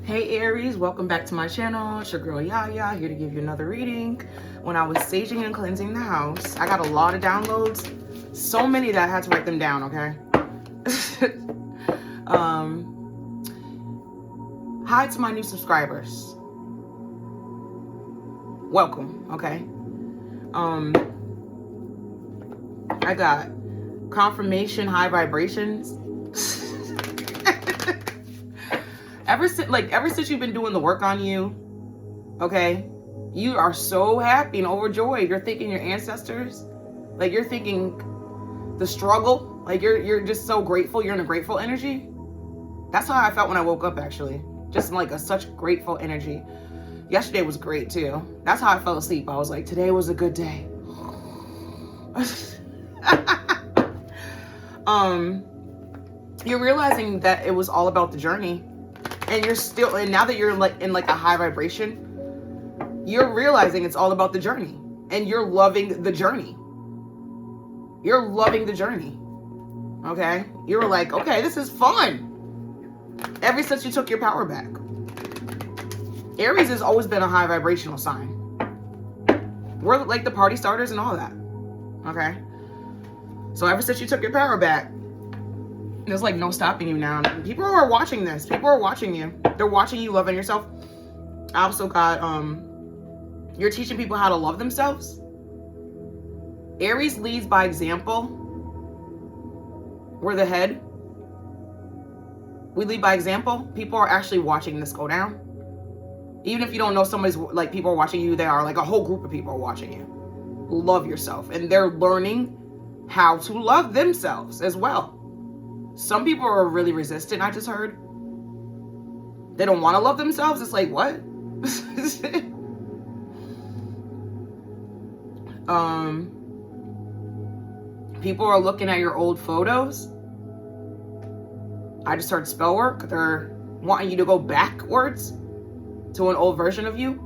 Hey Aries, welcome back to my channel. It's your girl Yaya, here to give you another reading. When I was saging and cleansing the house, I got a lot of downloads. So many that I had to write them down, okay? Hi to my new subscribers. Welcome, okay? I got confirmation, high vibrations. Ever since you've been doing the work on you, okay, you are so happy and overjoyed. You're thinking your ancestors, like you're thinking the struggle, like you're just so grateful. You're in a grateful energy. That's how I felt when I woke up, actually. Just in like such grateful energy. Yesterday was great too. That's how I fell asleep. I was like, today was a good day. You're realizing that it was all about the journey. And now that you're in a high vibration, you're realizing it's all about the journey. And you're loving the journey. You're loving the journey. Okay? You're like, okay, this is fun. Ever since you took your power back. Aries has always been a high vibrational sign. We're like the party starters and all that. Okay? So ever since you took your power back, there's like no stopping you now. People are watching this. People are watching you. They're watching you loving yourself. I also got, you're teaching people how to love themselves. Aries leads by example. We're the head. We lead by example. People are actually watching this go down. Even if you don't know somebody's, like, people are watching you, they are like a whole group of people are watching you. Love yourself. And they're learning how to love themselves as well. Some people are really resistant, I just heard. They don't want to love themselves. It's like, what? People are looking at your old photos. I just heard spell work. They're wanting you to go backwards to an old version of you.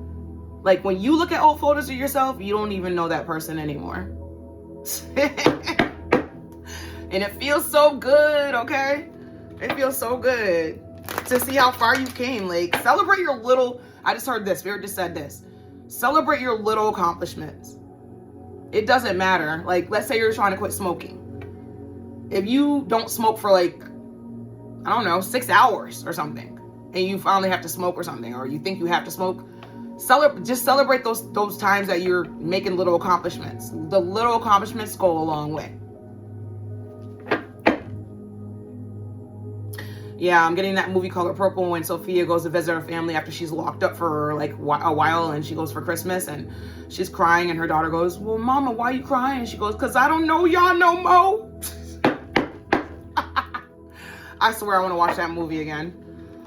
Like when you look at old photos of yourself, you don't even know that person anymore. And it feels so good, okay? It feels so good to see how far you came. Like, celebrate your little, I just heard this, Spirit just said this. Celebrate your little accomplishments. It doesn't matter. Like, let's say you're trying to quit smoking. If you don't smoke for like, I don't know, 6 hours or something, and you finally have to smoke or something, or you think you have to smoke, just celebrate those times that you're making little accomplishments. The little accomplishments go a long way. Yeah, I'm getting that movie Color Purple when Sophia goes to visit her family after she's locked up for like a while, and she goes for Christmas and she's crying, and her daughter goes, well, Mama, why are you crying? And she goes, because I don't know y'all no more. I swear I want to watch that movie again.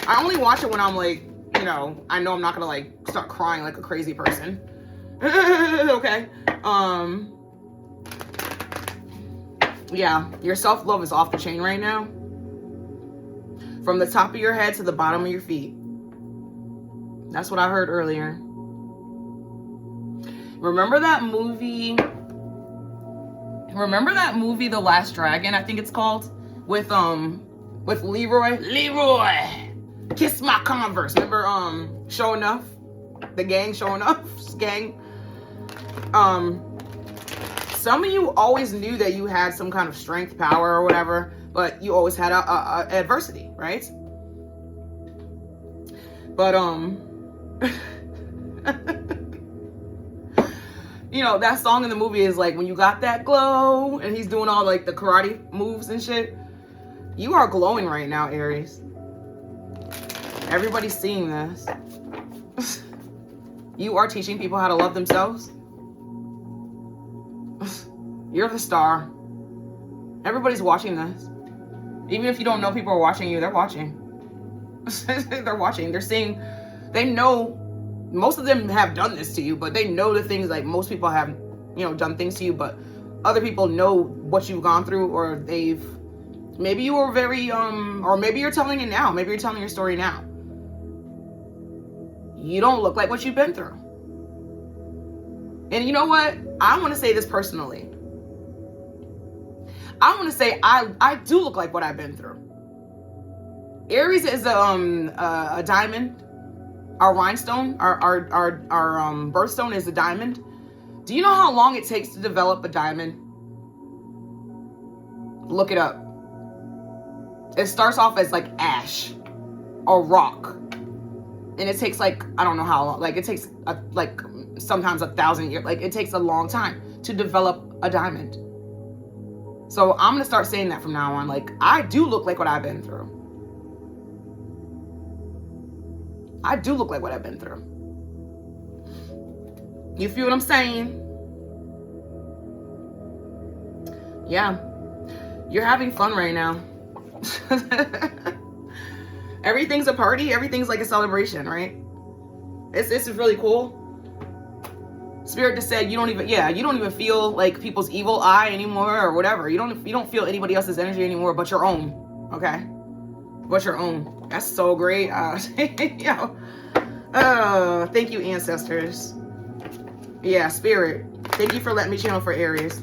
I only watch it when I'm like, you know I'm not going to like start crying like a crazy person. Okay. Yeah, your self-love is off the chain right now. From the top of your head to the bottom of your feet. That's what I heard earlier. Remember that movie, The Last Dragon, I think it's called? With Leroy? Leroy! Kiss my Converse. Remember Show Enough? The gang, Show Enough's gang? Some of you always knew that you had some kind of strength, power, or whatever, but you always had a adversity, right? But you know, that song in the movie is like when you got that glow, and he's doing all like the karate moves and shit. You are glowing right now, Aries. Everybody's seeing this. You are teaching people how to love themselves. You're the star. Everybody's watching this. Even if you don't know people are watching you, they're watching. They're watching. They're seeing. They know. Most of them have done this to you, but they know the things, like most people have, done things to you, but other people know what you've gone through, or maybe you were very, or maybe you're telling it now. Maybe you're telling your story now. You don't look like what you've been through. And you know what? I want to say this personally. I want to say I do look like what I've been through. Aries is a diamond. Our rhinestone, our birthstone is a diamond. Do you know how long it takes to develop a diamond? Look it up. It starts off as like ash or rock. And it takes like, I don't know how long. Like it takes like sometimes 1,000 years. Like it takes a long time to develop a diamond. So I'm going to start saying that from now on. Like I do look like what I've been through. I do look like what I've been through. You feel what I'm saying? Yeah. You're having fun right now. Everything's a party. Everything's like a celebration, right? It's really cool. Spirit just said you don't even feel like people's evil eye anymore or whatever. You don't feel anybody else's energy anymore but your own. Okay? But your own. That's so great. Yo. Oh, thank you, ancestors. Yeah, Spirit. Thank you for letting me channel for Aries.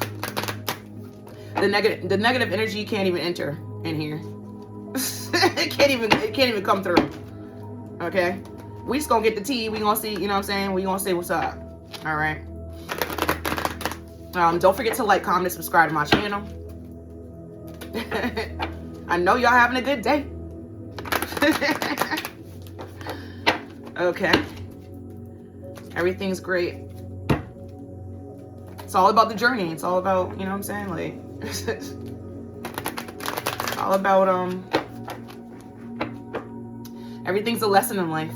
The negative energy can't even enter in here. it can't even come through. Okay? We just gonna get the tea. We gonna see, you know what I'm saying? We gonna say what's up. Alright. Don't forget to like, comment, and subscribe to my channel. I know y'all having a good day. Okay. Everything's great. It's all about the journey. It's all about, you know what I'm saying? Like, it's all about, everything's a lesson in life.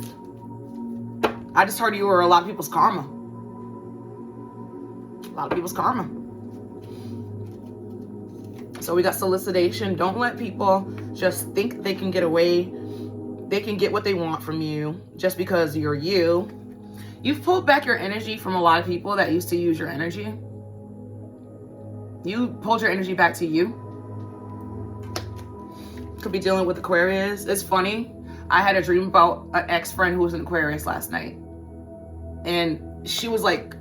I just heard you were a lot of people's karma. A lot of people's karma. So we got solicitation. Don't let people just think they can get away. They can get what they want from you just because you're you. You've pulled back your energy from a lot of people that used to use your energy. You pulled your energy back to you. Could be dealing with Aquarius. It's funny. I had a dream about an ex-friend who was an Aquarius last night. And she was like,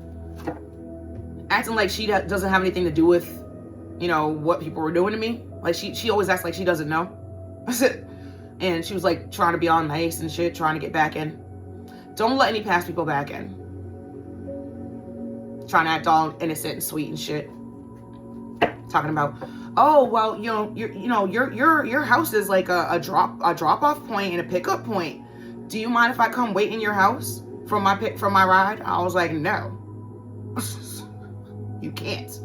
acting like she doesn't have anything to do with, you know, what people were doing to me. Like she always acts like she doesn't know. And she was like trying to be all nice and shit, trying to get back in. Don't let any past people back in. Trying to act all innocent and sweet and shit. Talking about, oh well, your house is like a drop off point and a pickup point. Do you mind if I come wait in your house from my ride? I was like, no. You can't.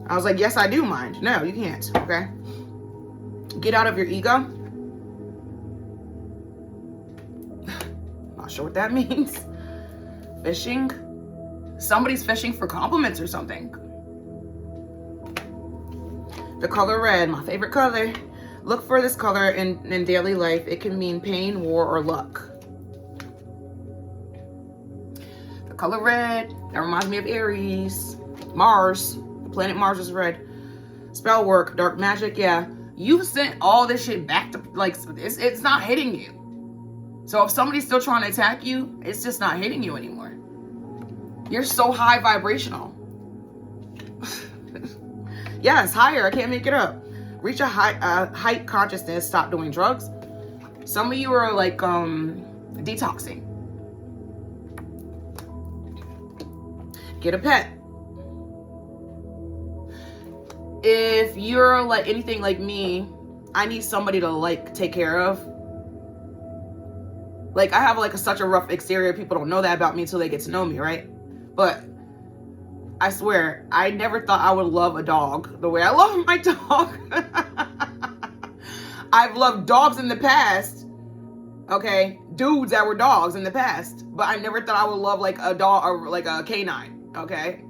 I was like, yes, I do mind. No, you can't. Okay. Get out of your ego. Not sure what that means. Fishing. Somebody's fishing for compliments or something. The color red, my favorite color. Look for this color in daily life. It can mean pain, war, or luck. The color red, that reminds me of Aries. Mars, the planet Mars is red. Spell work, dark magic, yeah. You sent all this shit back to, like, it's not hitting you. So if somebody's still trying to attack you, it's just not hitting you anymore. You're so high vibrational. Yes, higher, I can't make it up. Reach a height consciousness, stop doing drugs. Some of you are like detoxing. Get a pet. If you're like anything like me, I need somebody to like take care of. Like I have like such a rough exterior. People don't know that about me until they get to know me, right? But I swear, I never thought I would love a dog the way I love my dog. I've loved dogs in the past. Okay, dudes that were dogs in the past, but I never thought I would love like a dog or like a canine. Okay,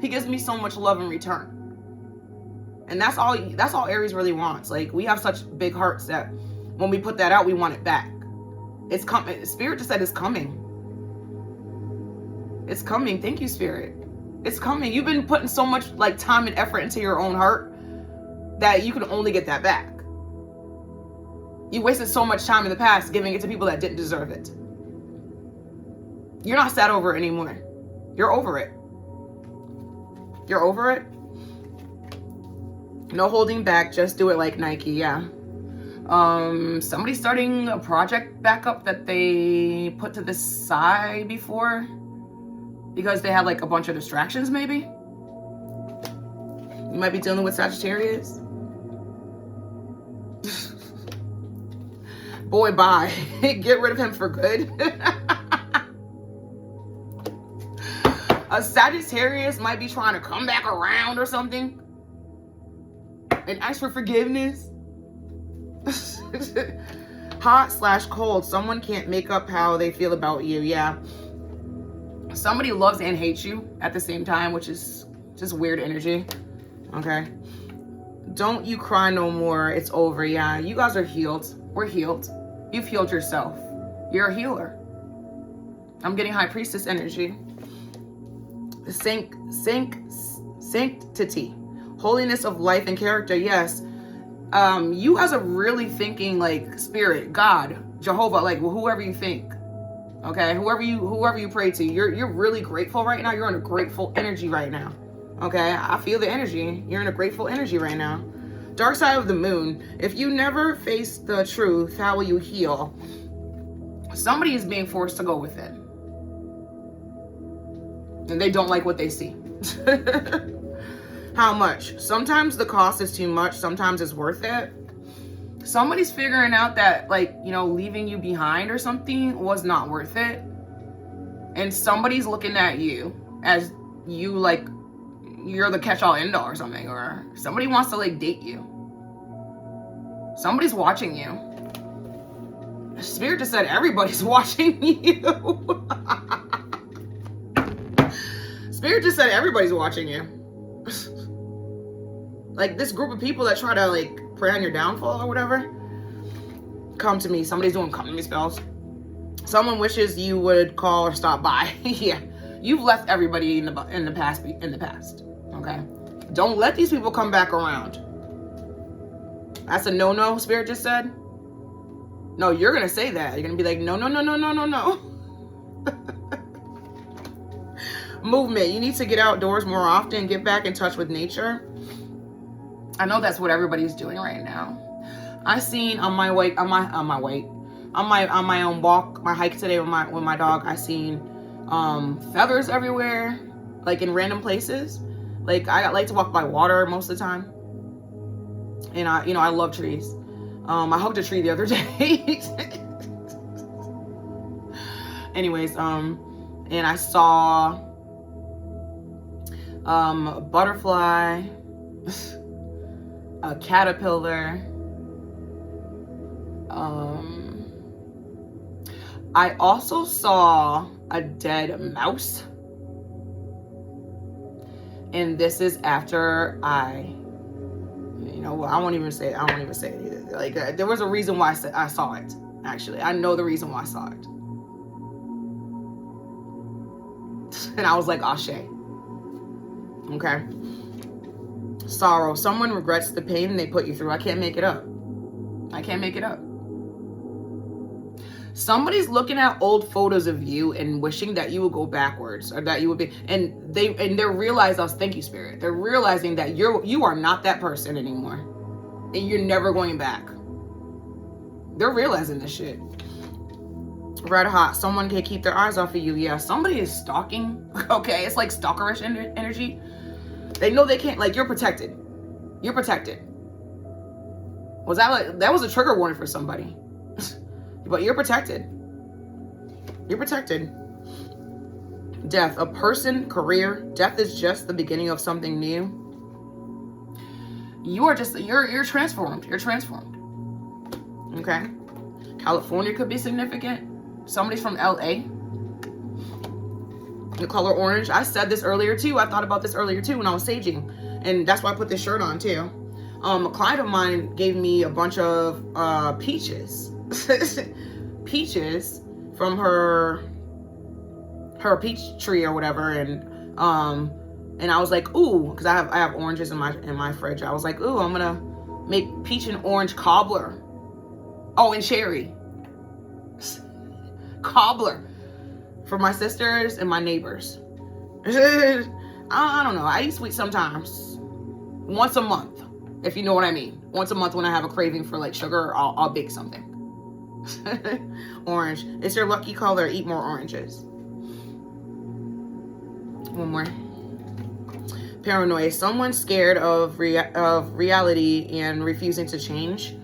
he gives me so much love in return. And that's all Aries really wants. Like, we have such big hearts that when we put that out, we want it back. It's coming. Spirit just said it's coming. It's coming. Thank you, Spirit. It's coming. You've been putting so much like time and effort into your own heart that you can only get that back. You wasted so much time in the past giving it to people that didn't deserve it. You're not sad over it anymore. You're over it. You're over it. No holding back. Just do it like Nike. Yeah. Somebody starting a project back up that they put to the side before because they had like a bunch of distractions, maybe. You might be dealing with Sagittarius. Boy, bye. Get rid of him for good. A Sagittarius might be trying to come back around or something and ask for forgiveness. Hot/cold. Someone can't make up how they feel about you. Yeah. Somebody loves and hates you at the same time, which is just weird energy. Okay. Don't you cry no more. It's over. Yeah. You guys are healed. We're healed. You've healed yourself. You're a healer. I'm getting High Priestess energy. Sanctity. Holiness of life and character. Yes. You guys are really thinking like spirit, God, Jehovah, like whoever you think. Okay, whoever you pray to, you're really grateful right now. You're in a grateful energy right now. Okay, I feel the energy. You're in a grateful energy right now. Dark side of the moon. If you never face the truth, how will you heal? Somebody is being forced to go with it, and they don't like what they see. How much? Sometimes the cost is too much. Sometimes it's worth it. Somebody's figuring out that, like, you know, leaving you behind or something was not worth it. And somebody's looking at you as you, like, you're the catch-all end-all or something. Or somebody wants to, like, date you. Somebody's watching you. Spirit just said everybody's watching you. Spirit just said everybody's watching you. Like this group of people that try to like prey on your downfall or whatever. Come to me. Somebody's doing come to me spells. Someone wishes you would call or stop by. Yeah, you've left everybody in the past. Okay, don't let these people come back around. That's a no-no. Spirit just said. No, you're gonna say that. You're gonna be like no. Movement. You need to get outdoors more often. Get back in touch with nature. I know that's what everybody's doing right now. I seen on my own walk, my hike today with my dog. I seen feathers everywhere, like in random places. Like I like to walk by water most of the time, and I love trees. I hugged a tree the other day. Anyways, and I saw a butterfly. A caterpillar. I also saw a dead mouse. And this is after I won't even say it either. Like there was a reason why I saw it. Actually, I know the reason why I saw it. And I was like, Ashe. Okay. Sorrow. Someone regrets the pain they put you through. I can't make it up. Somebody's looking at old photos of you and wishing that you would go backwards, or that you would be, and they're realizing, thank you, Spirit. They're realizing that you are not that person anymore, and you're never going back. They're realizing this shit. Red hot. Someone can keep their eyes off of you. Yeah, somebody is stalking. Okay, it's like stalkerish energy. They know they can't, like, you're protected. You're protected. That was a trigger warning for somebody. But you're protected. You're protected. Death. A person, career. Death is just the beginning of something new. You're transformed. You're transformed. Okay? California could be significant. Somebody's from LA. The color orange. I said this earlier too. I thought about this earlier too when I was saging. And that's why I put this shirt on too. A client of mine gave me a bunch of peaches. Peaches from her peach tree or whatever. And I was like, ooh, because I have oranges in my fridge. I was like, ooh, I'm gonna make peach and orange cobbler. Oh, and cherry. Cobbler. For my sisters and my neighbors. I don't know. I eat sweet sometimes. Once a month, if you know what I mean. Once a month when I have a craving for like sugar, I'll bake something. Orange. It's your lucky color. Eat more oranges. One more. Paranoia. Someone scared of reality and refusing to change.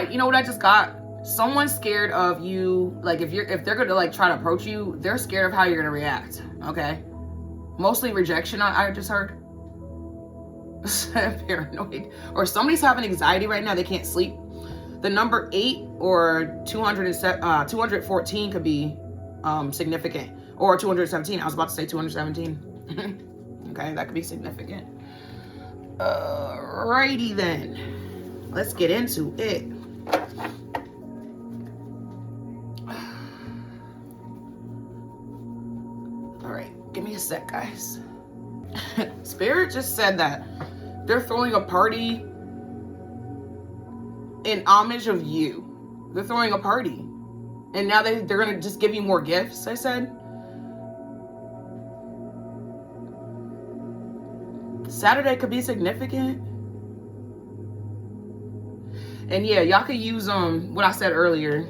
You know what I just got? Someone scared of you. Like if they're gonna like try to approach you, they're scared of how you're gonna react. Okay. Mostly rejection. I just heard. Paranoid. Or somebody's having anxiety right now. They can't sleep. The number 8 or 214 could be significant. Or 217. I was about to say 217. Okay, that could be significant. Alrighty then. Let's get into it. Alright, give me a sec, guys. Spirit just said that they're throwing a party in homage of you. They're throwing a party. And now they're going to just give you more gifts, I said. Saturday could be significant. And yeah, y'all could use what I said earlier.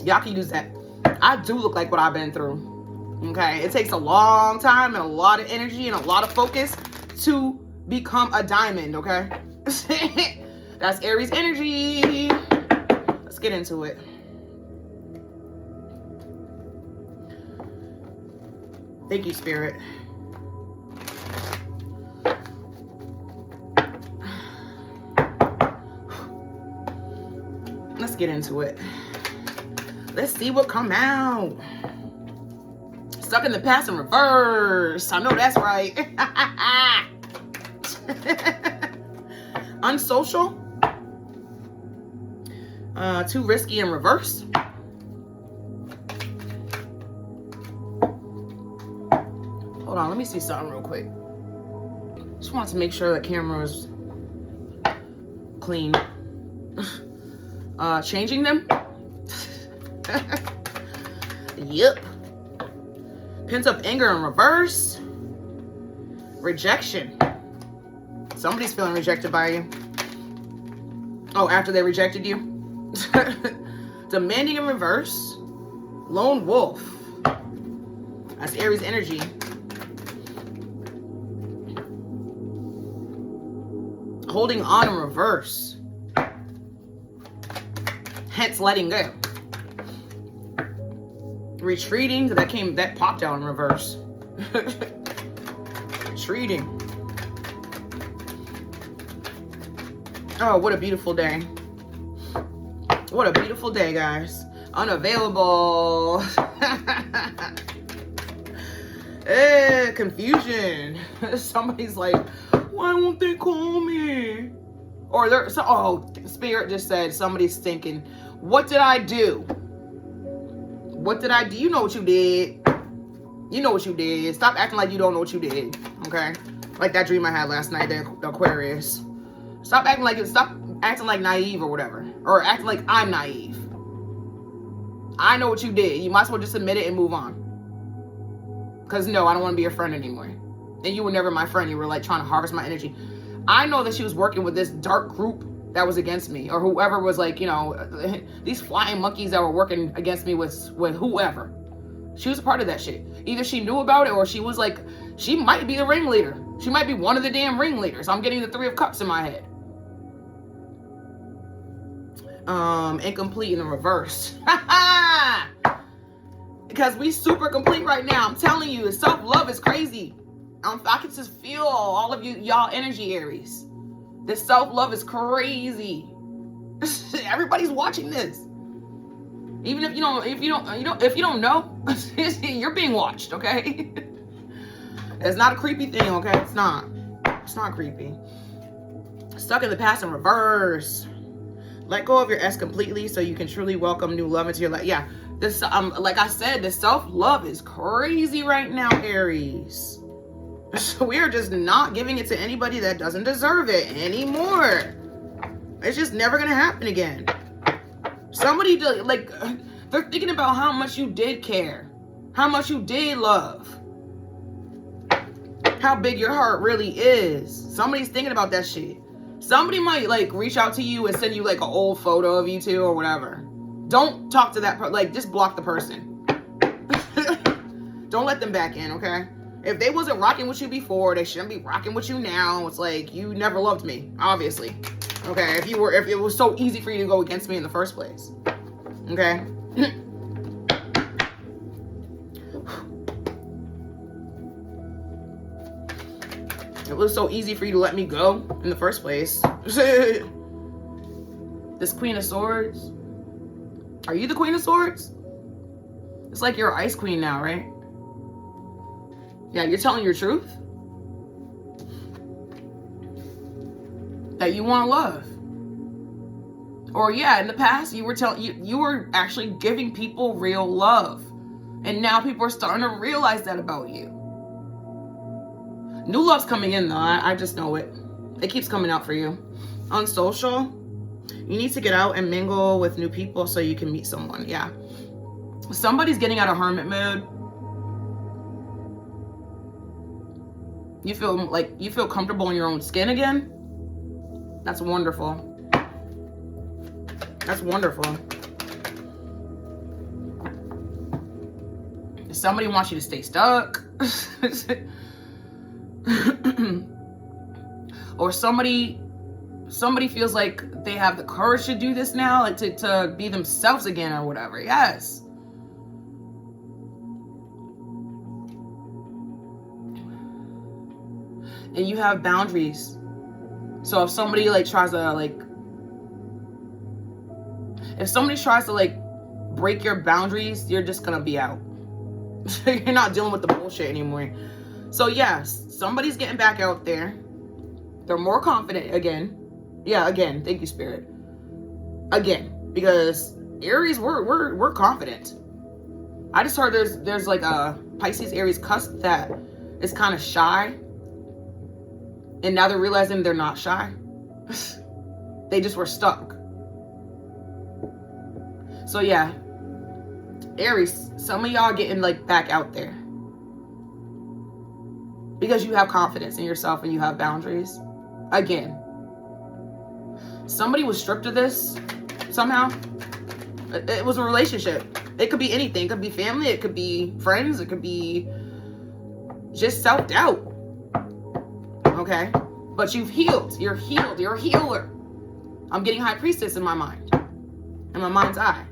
Y'all can use that. I do look like what I've been through. Okay, it takes a long time and a lot of energy and a lot of focus to become a diamond, okay? That's Aries energy. Let's get into it. Thank you, Spirit. Let's get into it. Let's see what come out. Stuck in the past in reverse. I know that's right. Unsocial. Too risky in reverse. Hold on, let me see something real quick. Just want to make sure the camera is clean. Changing them. Yep. Pent up anger in reverse. Rejection. Somebody's feeling rejected by you. Oh, after they rejected you. Demanding in reverse. Lone wolf. That's Aries energy. Holding on in reverse. Hence letting go. Retreating. That popped out in reverse. Retreating. Oh, what a beautiful day. What a beautiful day, guys. Unavailable. Confusion. Somebody's like, why won't they call me? Or Spirit just said, somebody's thinking, what did I do? What did I do? You know what you did. You know what you did. Stop acting like you don't know what you did. Okay? Like that dream I had last night, the Aquarius. Stop acting like naive or whatever. Or acting like I'm naive. I know what you did. You might as well just admit it and move on. Because no, I don't want to be your friend anymore. And you were never my friend. You were like trying to harvest my energy. I know that she was working with this dark group that was against me. Or whoever was like, you know, these flying monkeys that were working against me with whoever. She was a part of that shit. Either she knew about it or she was like, she might be the ringleader. She might be one of the damn ringleaders. I'm getting the 3 of Cups in my head. Incomplete in the reverse. Because we super complete right now. I'm telling you, self-love is crazy. I can just feel all of y'all energy, Aries. This self-love is crazy. Everybody's watching this. Even if you don't know, you're being watched, okay? It's not a creepy thing, okay? It's not creepy. Stuck in the past in reverse. Let go of your ex completely so you can truly welcome new love into your life. Yeah, this like I said, the self-love is crazy right now, Aries. So we are just not giving it to anybody that doesn't deserve it anymore. It's just never gonna happen again. Somebody like they're thinking about how much you did care, how much you did love, how big your heart really is. Somebody's thinking about that shit. Somebody might like reach out to you and send you like an old photo of you two or whatever. Don't talk to that person. Like, just block the person. Don't let them back in, okay? If they wasn't rocking with you before, they shouldn't be rocking with you now. It's like, you never loved me, obviously. Okay, if it was so easy for you to go against me in the first place. Okay? It was so easy for you to let me go in the first place. This Queen of Swords. Are you the Queen of Swords? It's like you're Ice Queen now, right? Yeah, you're telling your truth. That you want love. Or yeah, in the past you were actually giving people real love. And now people are starting to realize that about you. New love's coming in though. I just know it. It keeps coming out for you. On social, you need to get out and mingle with new people so you can meet someone. Yeah. Somebody's getting out of hermit mode. You feel comfortable in your own skin again. That's wonderful. That's wonderful. Somebody wants you to stay stuck. Or somebody feels like they have the courage to do this now, like to be themselves again or whatever. Yes. And you have boundaries. So if somebody tries to break your boundaries, you're just gonna be out. You're not dealing with the bullshit anymore. So yes, somebody's getting back out there. They're more confident again. Yeah, again, thank you, Spirit. Again, because Aries, we're confident. I just heard there's like a Pisces Aries cusp that is kind of shy. And now they're realizing they're not shy. They just were stuck. So yeah, Aries, some of y'all getting back out there. Because you have confidence in yourself and you have boundaries. Again. Somebody was stripped of this somehow. It was a relationship. It could be anything. It could be family. It could be friends. It could be just self-doubt. Okay? But you've healed. You're healed. You're a healer. I'm getting High Priestess in my mind. In my mind's eye.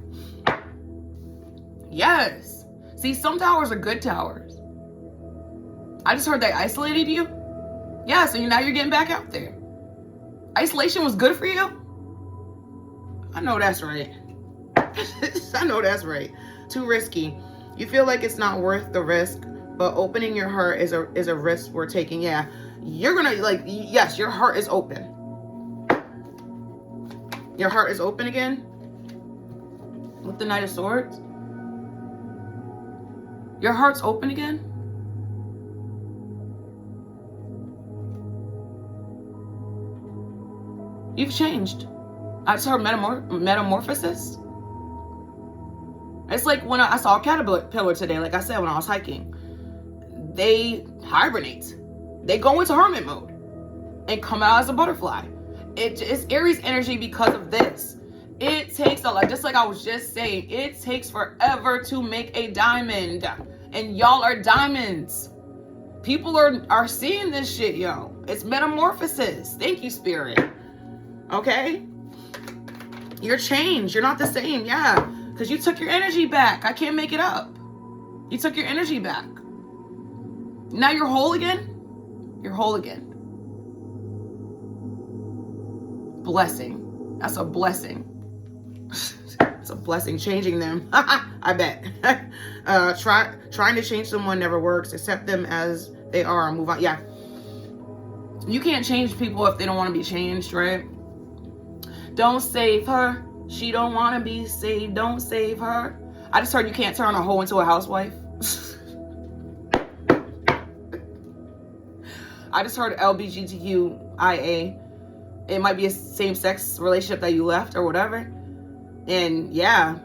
Yes. See, some towers are good towers. I just heard they isolated you. Yeah, so now you're getting back out there. Isolation was good for you? I know that's right. I know that's right. Too risky. You feel like it's not worth the risk, but opening your heart is a risk we're taking. Yeah. You're gonna yes, your heart is open. Your heart is open again. With the Knight of Swords. Your heart's open again. You've changed. I just heard metamorphosis. It's like when I saw a caterpillar today, like I said, when I was hiking. They hibernate. They go into hermit mode and come out as a butterfly. It's Aries energy because of this. It takes a lot, just like I was just saying, it takes forever to make a diamond. And y'all are diamonds. People are seeing this shit, yo. It's metamorphosis. Thank you, Spirit. Okay? You're changed. You're not the same. Yeah. Because you took your energy back. I can't make it up. You took your energy back. Now you're whole again? You're whole again. Blessing. That's a blessing. It's a blessing changing them. I bet. Trying to change someone never works. Accept them as they are and move on. Yeah. You can't change people if they don't want to be changed, right? Don't save her. She don't want to be saved. Don't save her. I just heard you can't turn a hoe into a housewife. I just heard LGBTQIA. It might be a same-sex relationship that you left or whatever. And yeah,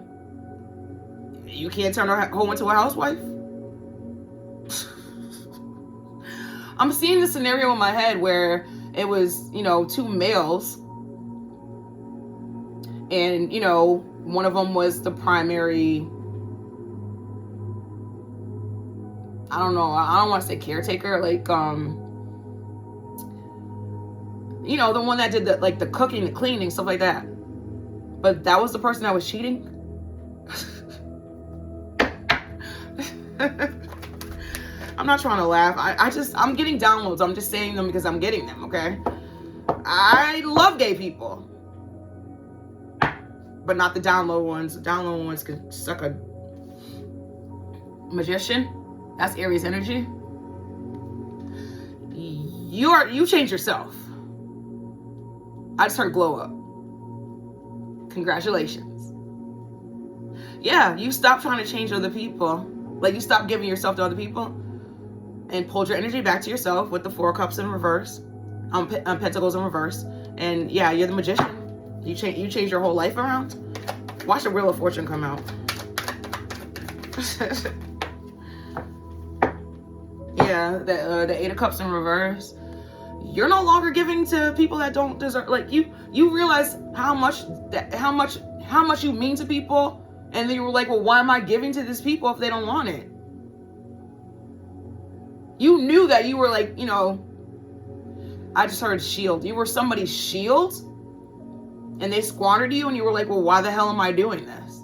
you can't turn a hoe into a housewife. I'm seeing the scenario in my head where it was, you know, two males, and, you know, one of them was the primary, I don't know, I don't want to say caretaker, like, you know, the one that did the, like, the cooking, the cleaning, stuff like that. But that was the person that was cheating. I'm not trying to laugh. I'm getting downloads. I'm just saying them because I'm getting them, okay? I love gay people. But not the download ones. The download ones can suck a magician. That's Aries energy. You change yourself. I just heard glow up. Congratulations. Yeah, you stop trying to change other people. Like, you stop giving yourself to other people and pulled your energy back to yourself with the Four of Cups in reverse, Pentacles in reverse. And yeah, you're the magician. You change your whole life around. Watch the Wheel of Fortune come out. Yeah, the Eight of Cups in reverse. You're no longer giving to people that don't deserve. Like, you realize how much you mean to people, and then you were like, well, why am I giving to these people if they don't want it? You knew that you were like, you know, I just heard shield. You were somebody's shield, and they squandered you, and you were like, well, why the hell am I doing this?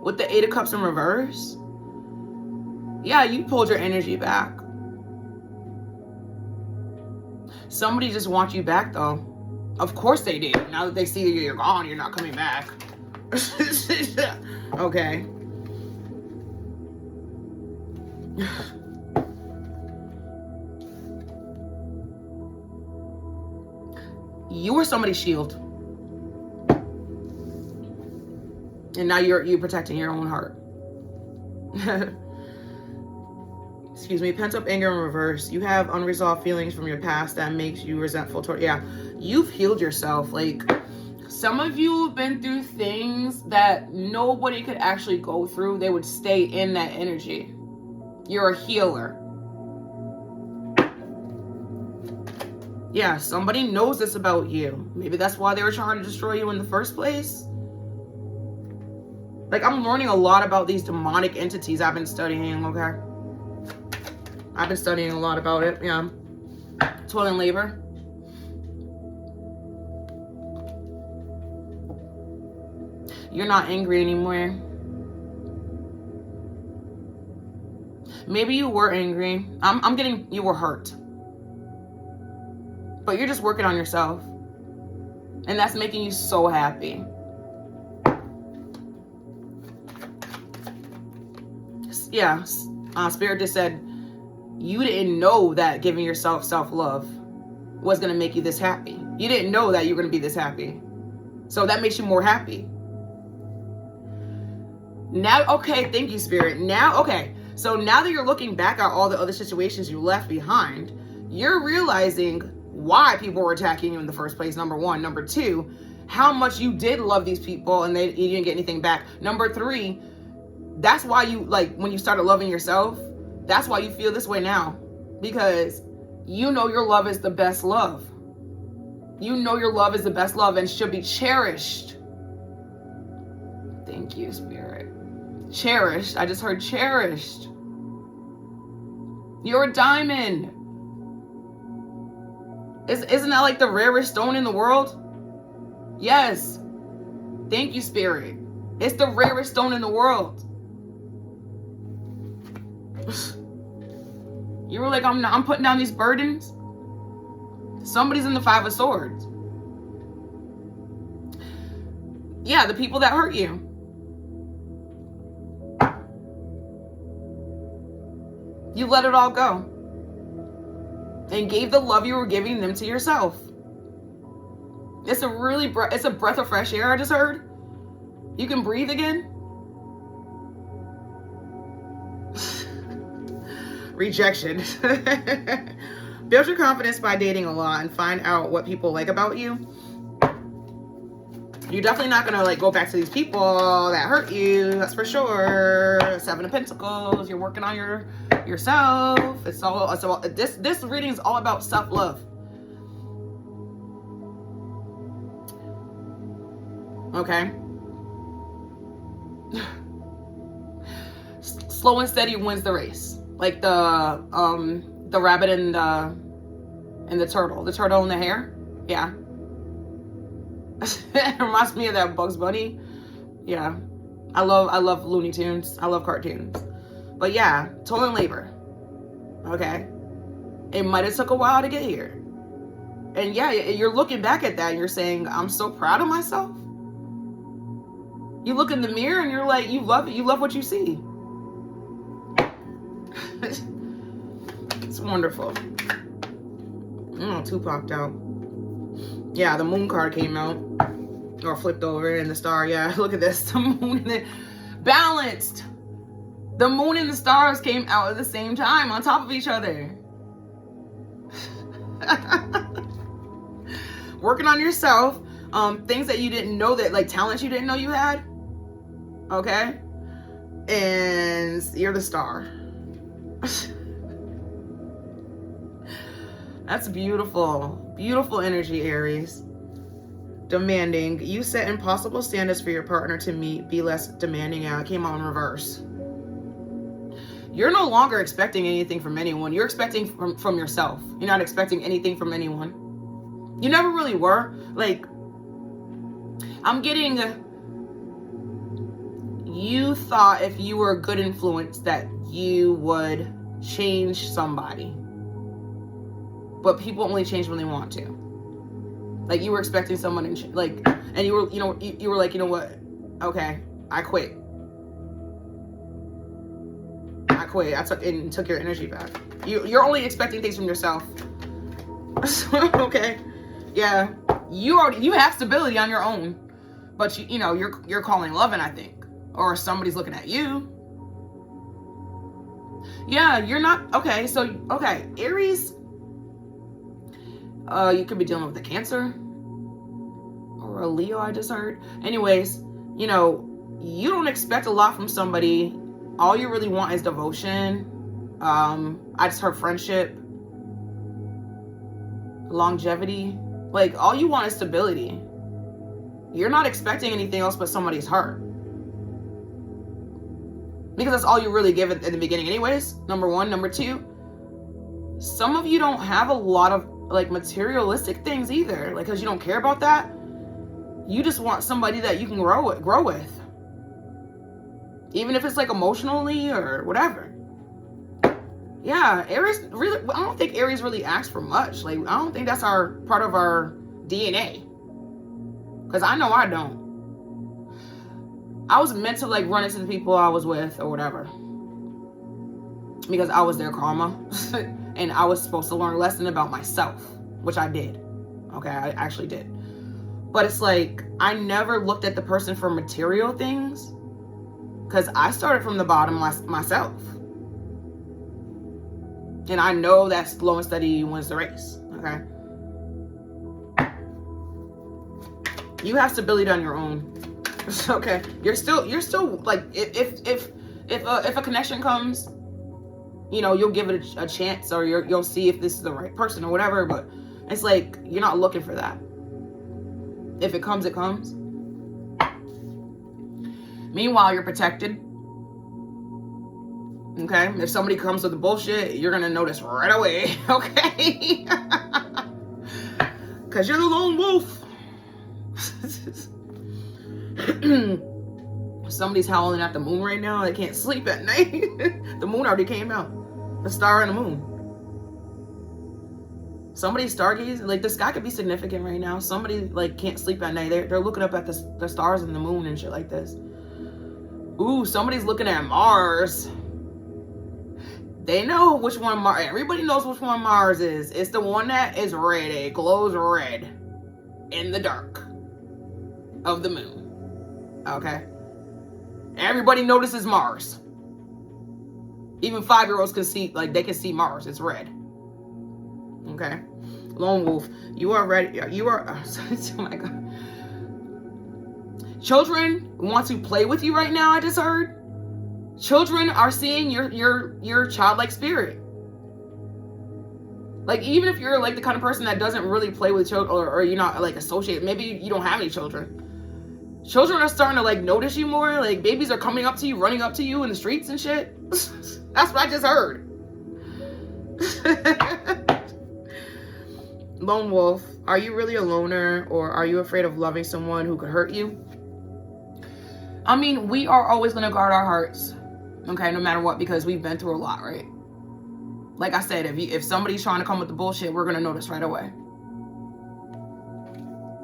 With the Eight of Cups in reverse, yeah, you pulled your energy back. Somebody just wants you back, though. Of course they do. Now that they see that you're gone, you're not coming back. Okay. You were somebody's shield. And now you're protecting your own heart. Excuse me, pent up anger in reverse. You have unresolved feelings from your past that makes you resentful toward, yeah. You've healed yourself. Like, some of you have been through things that nobody could actually go through. They would stay in that energy. You're a healer. Yeah, somebody knows this about you. Maybe that's why they were trying to destroy you in the first place. Like, I'm learning a lot about these demonic entities I've been studying, okay? I've been studying a lot about it, yeah. Toil and labor. You're not angry anymore. Maybe you were angry. I'm getting, you were hurt. But you're just working on yourself. And that's making you so happy. Yeah, Spirit just said, you didn't know that giving yourself self-love was going to make you this happy. You didn't know that you were going to be this happy. So that makes you more happy. Now, okay, thank you, Spirit. Now, okay, so now that you're looking back at all the other situations you left behind, you're realizing why people were attacking you in the first place, number one. Number two, how much you did love these people and you didn't get anything back. Number three, that's why you, like, when you started loving yourself, that's why you feel this way now. Because you know your love is the best love. You know your love is the best love and should be cherished. Thank you, Spirit. Cherished. I just heard cherished. You're a diamond. Isn't that like the rarest stone in the world? Yes. Thank you, Spirit. It's the rarest stone in the world. You were like, I'm putting down these burdens. Somebody's in the Five of Swords. Yeah, the people that hurt you. You let it all go. And gave the love you were giving them to yourself. It's a breath of fresh air, I just heard. You can breathe again. Rejection. Build your confidence by dating a lot and find out what people like about you. You're definitely not gonna like go back to these people that hurt you. That's for sure. Seven of Pentacles. You're working on yourself. It's about this reading is all about self-love. Okay. Slow and steady wins the race. Like the rabbit and the turtle. The turtle and the hare. Yeah. It reminds me of that Bugs Bunny. Yeah. I love Looney Tunes. I love cartoons. But yeah, toil and labor. Okay. It might have took a while to get here. And yeah, you're looking back at that and you're saying, I'm so proud of myself. You look in the mirror and you're like, you love it. You love what you see. It's wonderful. Oh, two popped out. Yeah, the moon card came out. Or flipped over and the star. Yeah, look at this. The moon and the balanced. The moon and the stars came out at the same time on top of each other. Working on yourself. Things that you didn't know, that like talents you didn't know you had. Okay. And you're the star. That's beautiful. Beautiful energy, Aries. Demanding. You set impossible standards for your partner to meet. Be less demanding. Yeah, it came out in reverse. You're no longer expecting anything from anyone. You're expecting from yourself. You're not expecting anything from anyone. You never really were. Like, I'm getting... You thought if you were a good influence that you would change somebody. But people only change when they want to. Like, you were expecting someone and you were, you were like, you know what? Okay, I quit. I took your energy back. You're only expecting things from yourself. Okay, yeah, you have stability on your own, but you're calling loving, I think, or somebody's looking at you. Yeah, you're not okay. So Aries. You could be dealing with a Cancer or a Leo, I just heard. Anyways, you don't expect a lot from somebody. All you really want is devotion. I just heard friendship, longevity. Like, all you want is stability. You're not expecting anything else but somebody's heart. Because that's all you really give in the beginning anyways. Number one. Number two, some of you don't have a lot of like materialistic things either, like, because you don't care about that. You just want somebody that you can grow with, even if it's like emotionally or whatever. Yeah, Aries really, I don't think Aries really asks for much. Like, I don't think that's part of our DNA, because I know I don't. I was meant to like run into the people I was with or whatever, because I was their karma. And I was supposed to learn a lesson about myself, which I did. Okay, I actually did. But it's like, I never looked at the person for material things, because I started from the bottom myself. And I know that slow and steady wins the race. Okay. You have stability on your own. Okay. You're still like, if a connection comes, you'll give it a chance, or you'll see if this is the right person or whatever, but it's like, you're not looking for that. If it comes, it comes. Meanwhile, you're protected. Okay? If somebody comes with the bullshit, you're going to notice right away. Okay? Because you're the lone wolf. Somebody's howling at the moon right now. They can't sleep at night. The moon already came out. The star and the moon. Somebody's stargazing. Like, the sky could be significant right now. Somebody like can't sleep at night. They're looking up at the stars and the moon and shit like this. Ooh, somebody's looking at Mars. They know which one Mars. Everybody knows which one Mars is. It's the one that is red. It glows red in the dark of the moon. Okay. Everybody notices Mars. Even 5-year-olds can see, like, they can see Mars. It's red. Okay. Lone wolf. You are ready. You are, oh my God. Children want to play with you right now, I just heard. Children are seeing your childlike spirit. Like, even if you're like the kind of person that doesn't really play with children, or you're not like associated, maybe you don't have any children. Children are starting to like notice you more. Like, babies are coming up to you, running up to you in the streets and shit. That's what I just heard. Lone wolf, are you really a loner, or are you afraid of loving someone who could hurt you? I mean, we are always going to guard our hearts, okay, no matter what, because we've been through a lot, right? Like I said, if somebody's trying to come with the bullshit, we're going to notice right away.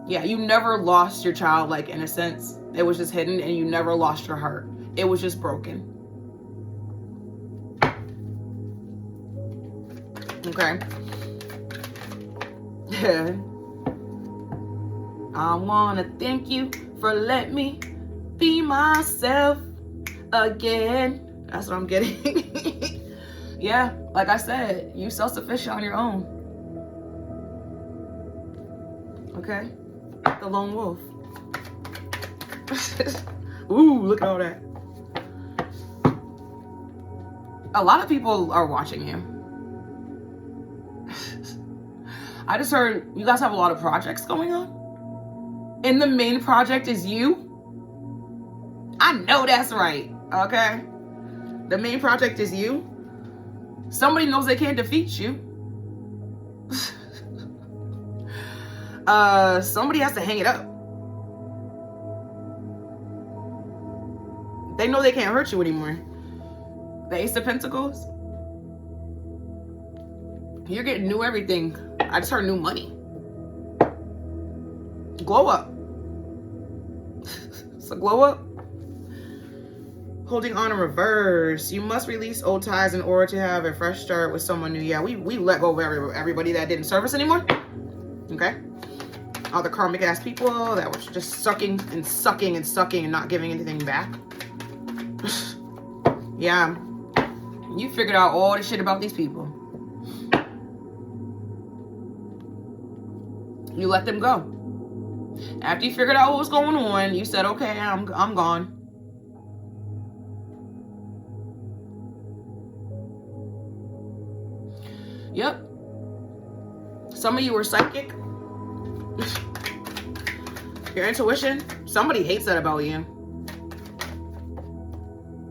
Yeah, you never lost your childlike innocence. It was just hidden, and you never lost your heart. It was just broken. Okay. I want to thank you for letting me be myself again. That's what I'm getting. Yeah, like I said, you self-sufficient on your own. Okay? The lone wolf. Ooh, look at all that. A lot of people are watching you. I just heard you guys have a lot of projects going on. And the main project is you. I know that's right. Okay? The main project is you. Somebody knows they can't defeat you. Somebody has to hang it up. They know they can't hurt you anymore. The Ace of Pentacles. You're getting new everything. I just heard new money. Glow up. It's a glow up. Holding on in reverse. You must release old ties in order to have a fresh start with someone new. Yeah, we let go of everybody that didn't serve us anymore. Okay? All the karmic ass people that were just sucking and sucking and sucking and not giving anything back. Yeah. You figured out all the shit about these people. You let them go. After you figured out what was going on, you said, okay, I'm gone. Yep. Some of you were psychic. Your intuition. Somebody hates that about you.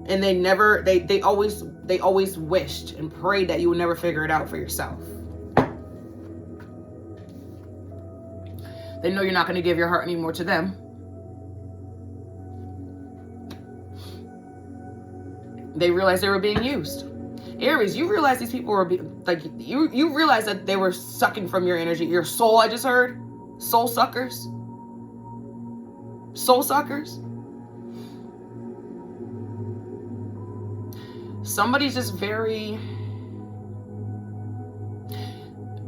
And they always wished and prayed that you would never figure it out for yourself. They know you're not going to give your heart anymore to them. They realized they were being used. Aries, you realize these people were you realize that they were sucking from your energy, your soul. I just heard soul suckers. Soul suckers. Somebody's just very.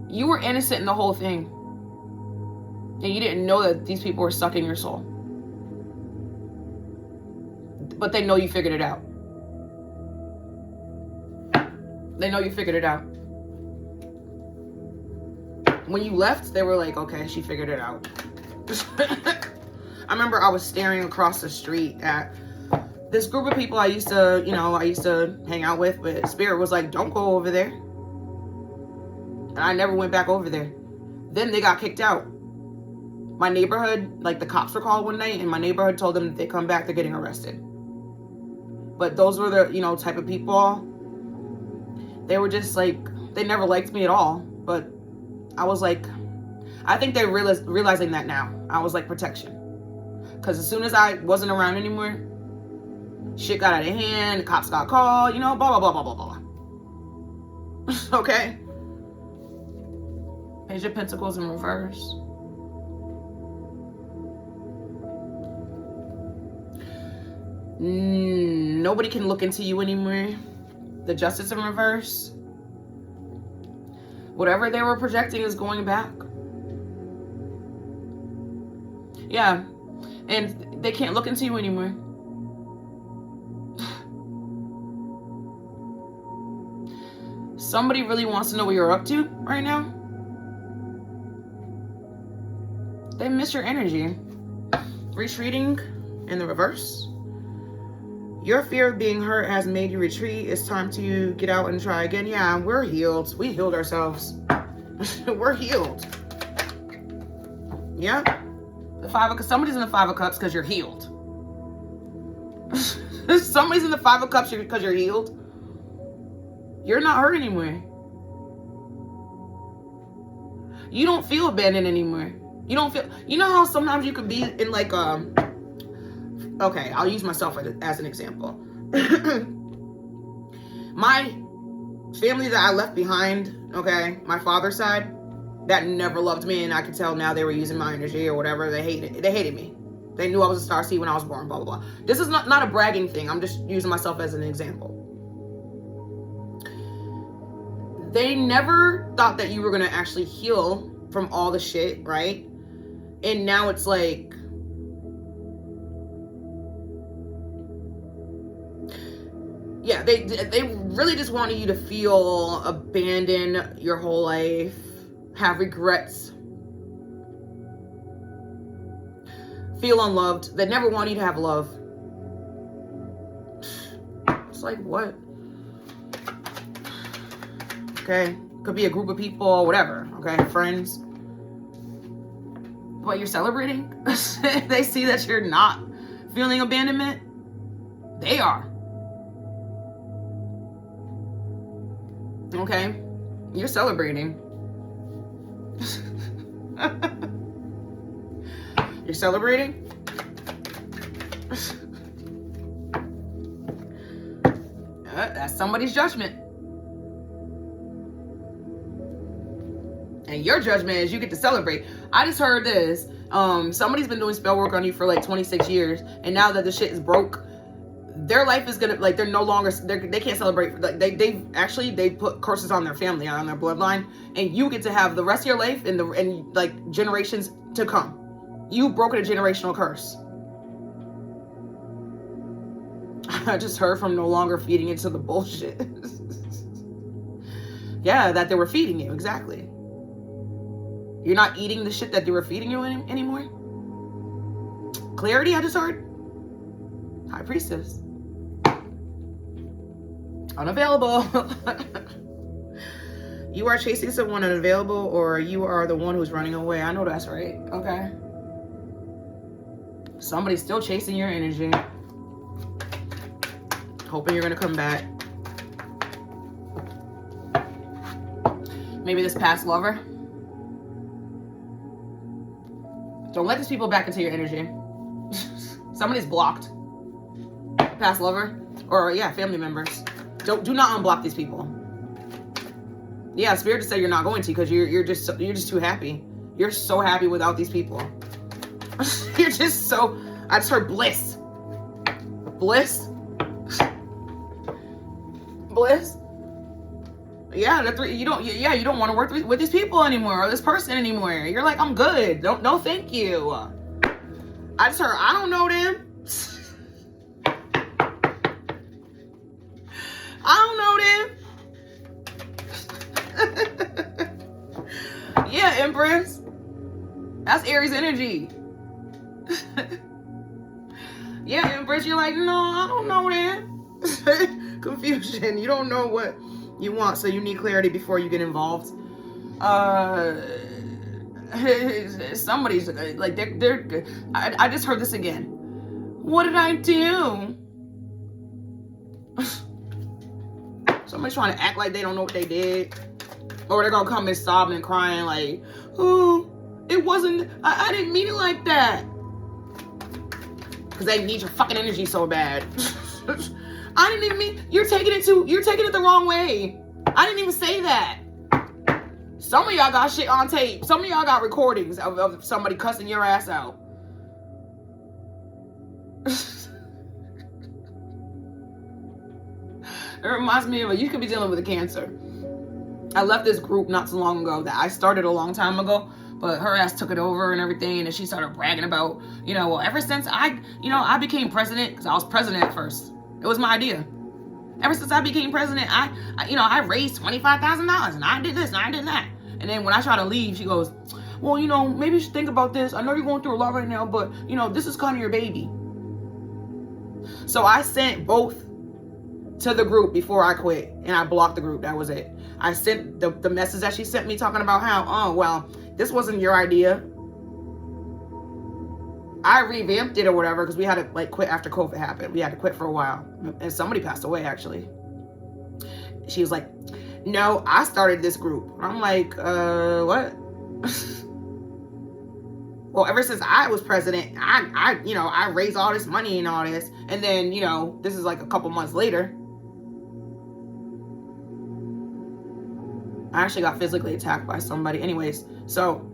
You were innocent in the whole thing, and you didn't know that these people were sucking your soul. But they know you figured it out. They know you figured it out. When you left, they were like, okay, she figured it out. I remember I was staring across the street at this group of people I used to hang out with, but Spirit was like, don't go over there. And I never went back over there. Then they got kicked out. My neighborhood, like the cops were called one night, and my neighborhood told them if they come back, they're getting arrested. But those were the, type of people. They were just like, they never liked me at all. But I was like, I think they're realizing that now. I was like protection. Because as soon as I wasn't around anymore, shit got out of hand, the cops got called, blah, blah, blah, blah, blah, blah. Okay? Page of Pentacles in reverse. Nobody can look into you anymore. The Justice in reverse. Whatever they were projecting is going back. Yeah. And they can't look into you anymore. Somebody really wants to know what you're up to right now. They miss your energy. Retreating. In the reverse, your fear of being hurt has made you retreat. It's time to get out and try again. Yeah, we're healed. We healed ourselves. We're healed. Yeah. Somebody's in the Five of Cups because you're healed. Somebody's in the Five of Cups because you're healed. You're not hurt anymore. You don't feel abandoned anymore. You don't feel, you know how sometimes you could be in like, okay, I'll use myself as an example. My family that I left behind, okay, my father's side, that never loved me, and I could tell now they were using my energy or whatever. They hated me. They knew I was a starseed when I was born, blah, blah, blah. This is not a bragging thing. I'm just using myself as an example. They never thought that you were going to actually heal from all the shit, right? And now it's like, yeah, they really just wanted you to feel abandoned your whole life, have regrets, feel unloved. They never want you to have love. It's like, what? Okay, could be a group of people or whatever, okay, friends. But you're celebrating. They see that you're not feeling abandonment. They are. Okay, you're celebrating. You're celebrating? That's somebody's judgment. And your judgment is you get to celebrate. I just heard this. Somebody's been doing spell work on you for like 26 years. And now that the shit is broke, their life is gonna, like, they're no longer, they can't celebrate. Like, they put curses on their family, on their bloodline, and you get to have the rest of your life and like generations to come. You've broken a generational curse. I just heard from no longer feeding into the bullshit. Yeah, that they were feeding you, exactly. You're not eating the shit that they were feeding you anymore. Clarity, I just heard. High Priestess. Unavailable. You are chasing someone unavailable, or you are the one who's running away. I know that's right. Okay. Somebody's still chasing your energy. Hoping you're going to come back. Maybe this past lover. Don't let these people back into your energy. Somebody's blocked. Past lover. Or, yeah, family members. Do not unblock these people. Yeah, Spirit to say you're not going to, because you're just too happy. You're so happy without these people. You're just so, I just heard bliss. Bliss? Bliss? Yeah, you don't want to work with these people anymore, or this person anymore. You're like, I'm good. No, thank you. I just heard, I don't know them. I don't know them. Yeah, Empress. That's Aries energy. Yeah, Empress, you're like, no, I don't know them. Confusion. You don't know what you want, so you need clarity before you get involved. Somebody's like, they're I just heard this again. What did I do? Somebody's trying to act like they don't know what they did, or they're gonna come in sobbing and crying like, oh, it wasn't, I didn't mean it like that, because they need your fucking energy so bad. I didn't even mean, you're taking it the wrong way. I didn't even say that. Some of y'all got shit on tape. Some of y'all got recordings of somebody cussing your ass out. It reminds me of, you could be dealing with a Cancer. I left this group not so long ago that I started a long time ago, but her ass took it over and everything, and then she started bragging about, well, ever since I became president, because I was president at first. It was my idea. Ever since I became president, I raised $25,000, and I did this and I did that. And then when I try to leave, she goes, well, maybe you should think about this. I know you're going through a lot right now, but this is kind of your baby. So I sent both to the group before I quit, and I blocked the group. That was it. I sent the message that she sent me talking about how, oh, well, this wasn't your idea. I revamped it or whatever because we had to like quit after COVID happened. We had to quit for a while, and somebody passed away actually. She was like, no, I started this group. I'm like, what? Well, ever since I was president, I raised all this money and all this. And then, this is like a couple months later. I actually got physically attacked by somebody. Anyways, so,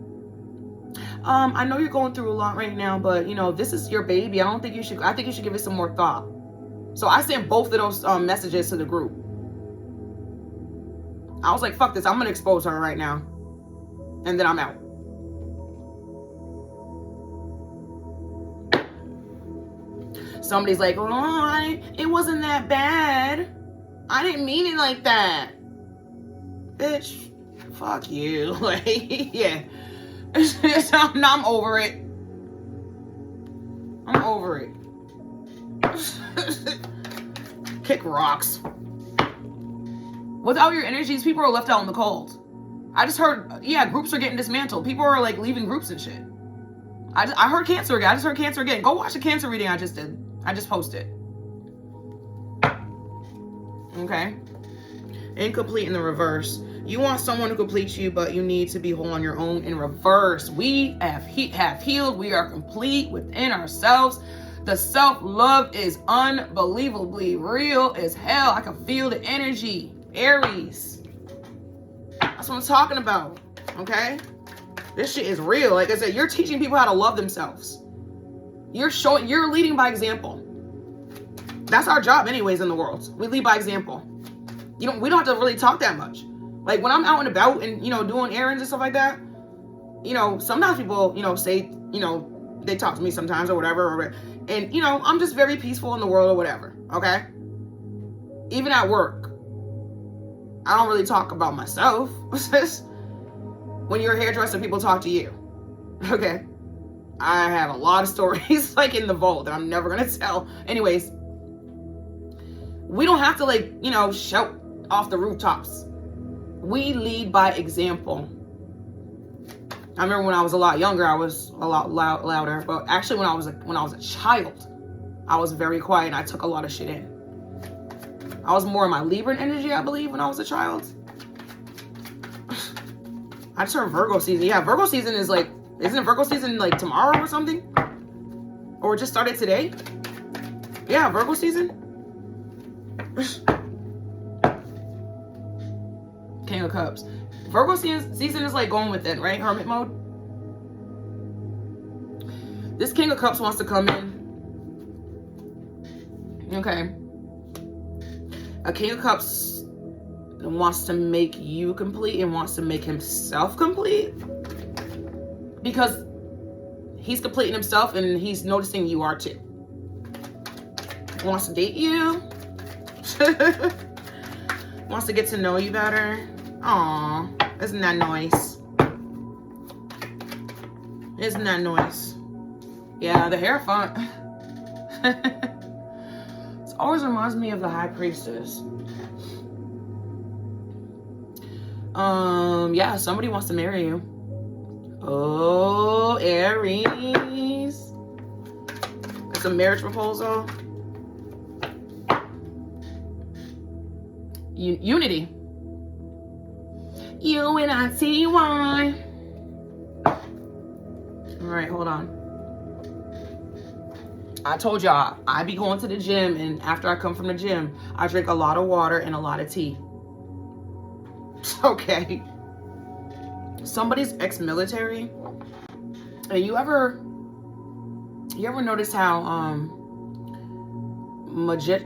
I know you're going through a lot right now, but, this is your baby. I think you should give it some more thought. So I sent both of those messages to the group. I was like, fuck this. I'm going to expose her right now. And then I'm out. Somebody's like, oh, it wasn't that bad. I didn't mean it like that. Bitch, fuck you. Like, yeah. I'm over it. I'm over it. Kick rocks. Without your energies, people are left out in the cold. I just heard, groups are getting dismantled. People are like leaving groups and shit. I heard cancer again. I just heard cancer again. Go watch the cancer reading I just did. I just posted. Okay. Incomplete in the reverse. You want someone to complete you, but you need to be whole on your own in reverse. We have healed. We are complete within ourselves. The self-love is unbelievably real as hell. I can feel the energy. Aries. That's what I'm talking about. Okay? This shit is real. Like I said, you're teaching people how to love themselves. You're leading by example. That's our job anyways in the world. We lead by example. We don't have to really talk that much. Like when I'm out and about and, doing errands and stuff like that, sometimes people, say, they talk to me sometimes or whatever. And, I'm just very peaceful in the world or whatever. Okay? Even at work, I don't really talk about myself. When you're a hairdresser, people talk to you. Okay? I have a lot of stories like in the vault that I'm never going to tell. Anyways, we don't have to shout off the rooftops. We lead by example. I remember when I was a lot younger, I was a lot louder. But actually, when I was a child, I was very quiet and I took a lot of shit in. I was more in my Libran energy, I believe, when I was a child. I just heard Virgo season. Yeah, Virgo season is isn't it Virgo season tomorrow or something? Or it just started today? Yeah, Virgo season. King of Cups. Virgo season is going within, right? Hermit mode. This King of Cups wants to come in. Okay. A King of Cups wants to make you complete and wants to make himself complete. Because he's completing himself and he's noticing you are too. Wants to date you. Wants to get to know you better. Aw, isn't that nice? Isn't that nice? Yeah, the hair font. It always reminds me of the High Priestess. Yeah, somebody wants to marry you. Oh, Aries. It's a marriage proposal. Unity. UNITY. All right, hold on. I told y'all, I be going to the gym, and after I come from the gym, I drink a lot of water and a lot of tea. Okay. Somebody's ex-military. And you ever notice how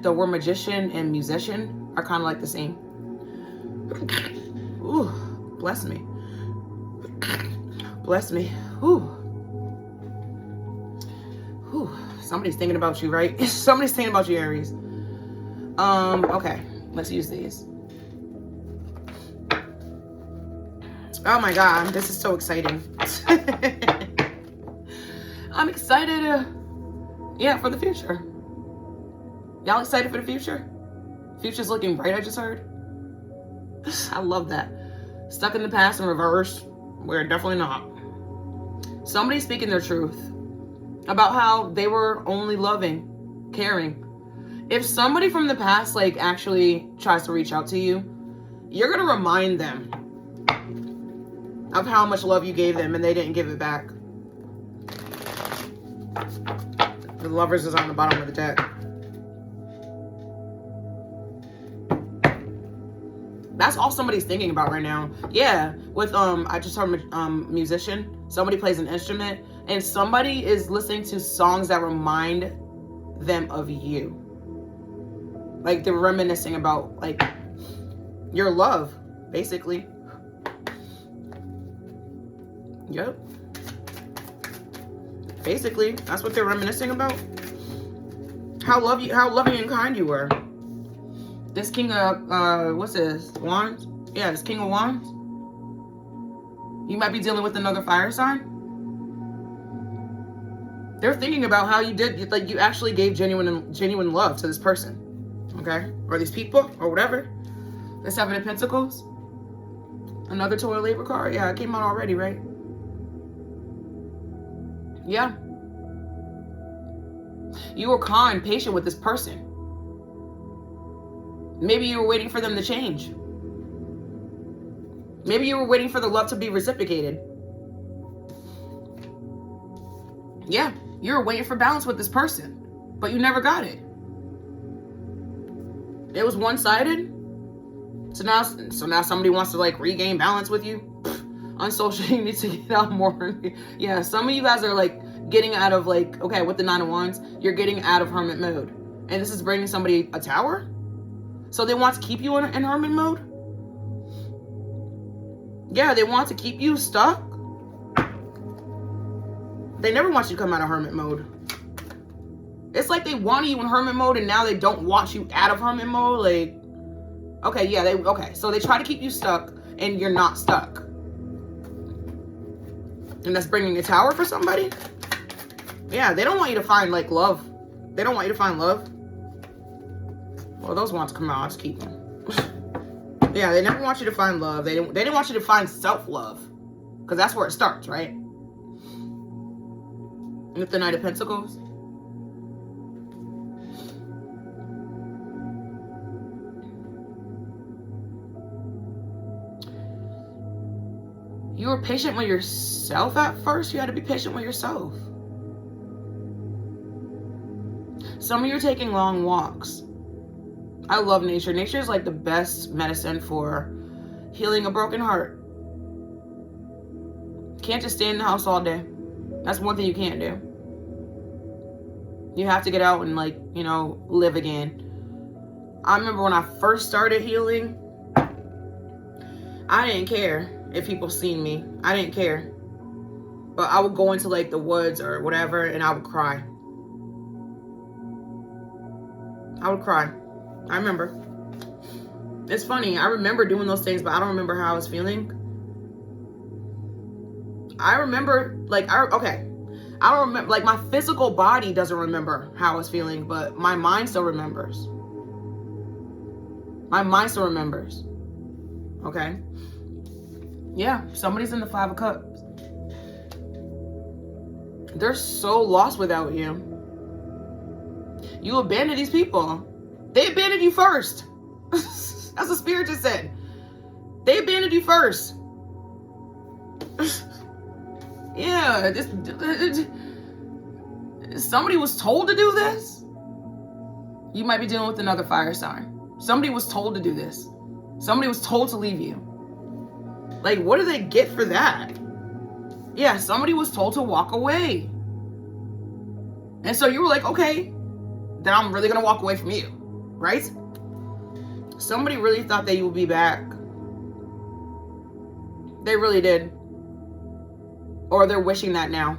the word magician and musician are kind of like the same? Ooh, bless me. Bless me. Ooh. Ooh. Somebody's thinking about you, right? Somebody's thinking about you, Aries. Okay. Let's use these. Oh my God, this is so exciting. I'm excited, for the future. Y'all excited for the future? Future's looking bright, I just heard. I love that. Stuck in the past in reverse? We're definitely not. Somebody's speaking their truth about how they were only loving, caring. If somebody from the past like actually tries to reach out to you, you're gonna remind them of how much love you gave them and they didn't give it back. The Lovers is on the bottom of the deck. That's all somebody's thinking about right now. Yeah, with I just heard musician. Somebody plays an instrument, and somebody is listening to songs that remind them of you. Like they're reminiscing about like your love, basically. Yep. Basically, that's what they're reminiscing about. How loving and kind you were. This King of, what's this? Wands? Yeah, this King of Wands. You might be dealing with another fire sign. They're thinking about how you did, like you actually gave genuine love to this person. Okay? Or these people, or whatever. The Seven of Pentacles. Another Total Labor card. Yeah, it came out already, right? Yeah. You were kind, patient with this person. Maybe you were waiting for them to change. Maybe you were waiting for the love to be reciprocated. Yeah, you were waiting for balance with this person, but you never got it. It was one-sided. So now somebody wants to like regain balance with you. On social, you need to get out more. Yeah, some of you guys are like getting out of like, okay, with the Nine of Wands, you're getting out of hermit mode. And this is bringing somebody a Tower. So they want to keep you in hermit mode? Yeah, they want to keep you stuck. They never want you to come out of hermit mode. It's like they wanted you in hermit mode and now they don't want you out of hermit mode. Like, okay, yeah, okay. So they try to keep you stuck and you're not stuck. And that's bringing a Tower for somebody? Yeah, they don't want you to find like love. They don't want you to find love. Well, those want to come out. I'll just keep them. Yeah, they never want you to find love. They didn't want you to find self-love. Because that's where it starts, right? With the Knight of Pentacles. You were patient with yourself at first. You had to be patient with yourself. Some of you are taking long walks. I love nature. Nature is like the best medicine for healing a broken heart. Can't just stay in the house all day. That's one thing you can't do. You have to get out and like, you know, live again. I remember when I first started healing, I didn't care if people seen me. I didn't care. But I would go into like the woods or whatever and I would cry. I would cry. I remember. It's funny. I remember doing those things, but I don't remember how I was feeling. I remember, like, okay. I don't remember, like, my physical body doesn't remember how I was feeling, but my mind still remembers. My mind still remembers. Okay? Yeah, somebody's in the Five of Cups. They're so lost without you. You abandoned these people. They abandoned you first. That's what Spirit just said. They abandoned you first. Yeah, somebody was told to do this. You might be dealing with another fire sign. Somebody was told to do this. Somebody was told to leave you. Like, what do they get for that? Yeah, somebody was told to walk away. And so you were like, okay, then I'm really gonna walk away from you, right? Somebody really thought that you would be back. They really did. Or they're wishing that now.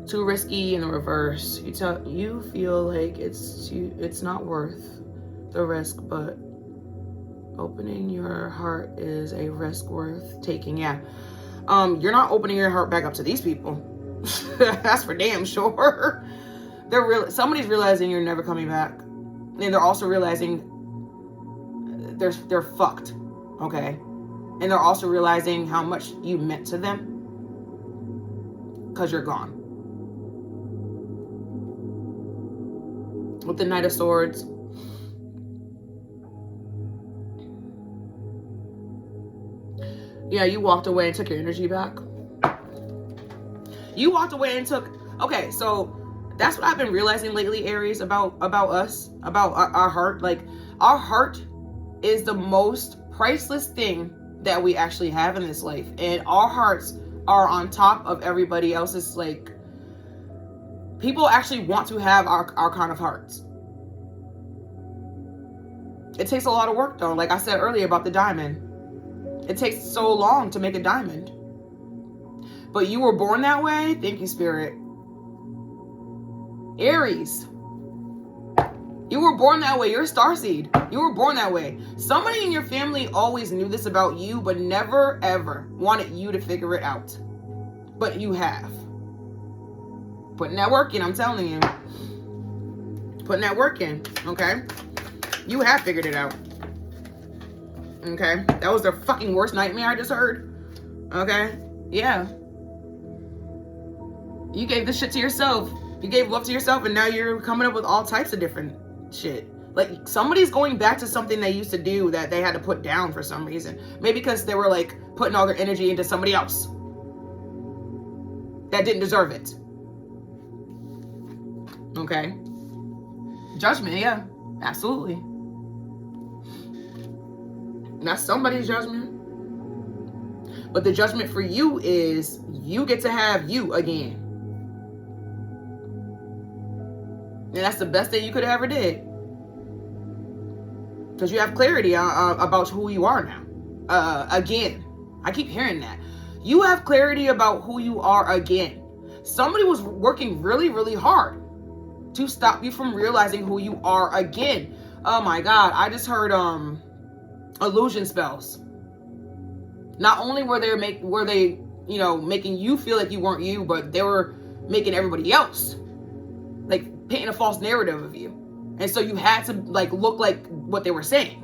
Too risky in the reverse. You feel like it's not worth the risk, but opening your heart is a risk worth taking. Yeah. You're not opening your heart back up to these people. That's for damn sure. Somebody's realizing you're never coming back. And they're also realizing they're fucked. Okay? And they're also realizing how much you meant to them. Because you're gone. With the Knight of Swords. Yeah, you walked away and took your energy back. You walked away and took... Okay, so that's what I've been realizing lately, Aries, about us, about our heart. Like, our heart is the most priceless thing that we actually have in this life. And our hearts are on top of everybody else's. Like, people actually want to have our kind of hearts. It takes a lot of work, though. Like I said earlier about the diamond. It takes so long to make a diamond. But you were born that way? Thank you, Spirit. Aries. You were born that way. You're a starseed. You were born that way. Somebody in your family always knew this about you, but never, ever wanted you to figure it out. But you have. Putting that work in, I'm telling you. Putting that work in, okay? You have figured it out. Okay? That was the fucking worst nightmare I just heard. Okay? Yeah. You gave this shit to yourself. You gave love to yourself, and now you're coming up with all types of different shit. Like, somebody's going back to something they used to do that they had to put down for some reason. Maybe because they were, like, putting all their energy into somebody else that didn't deserve it. Okay? Judgment, yeah. Absolutely. That's somebody's judgment. But the judgment for you is you get to have you again. And that's the best thing you could have ever did. Because you have clarity about who you are now. Again. I keep hearing that. You have clarity about who you are again. Somebody was working really, really hard to stop you from realizing who you are again. Oh my God. I just heard illusion spells. Not only were they making you feel like you weren't you, but they were making everybody else like painting a false narrative of you. And so you had to like look like what they were saying.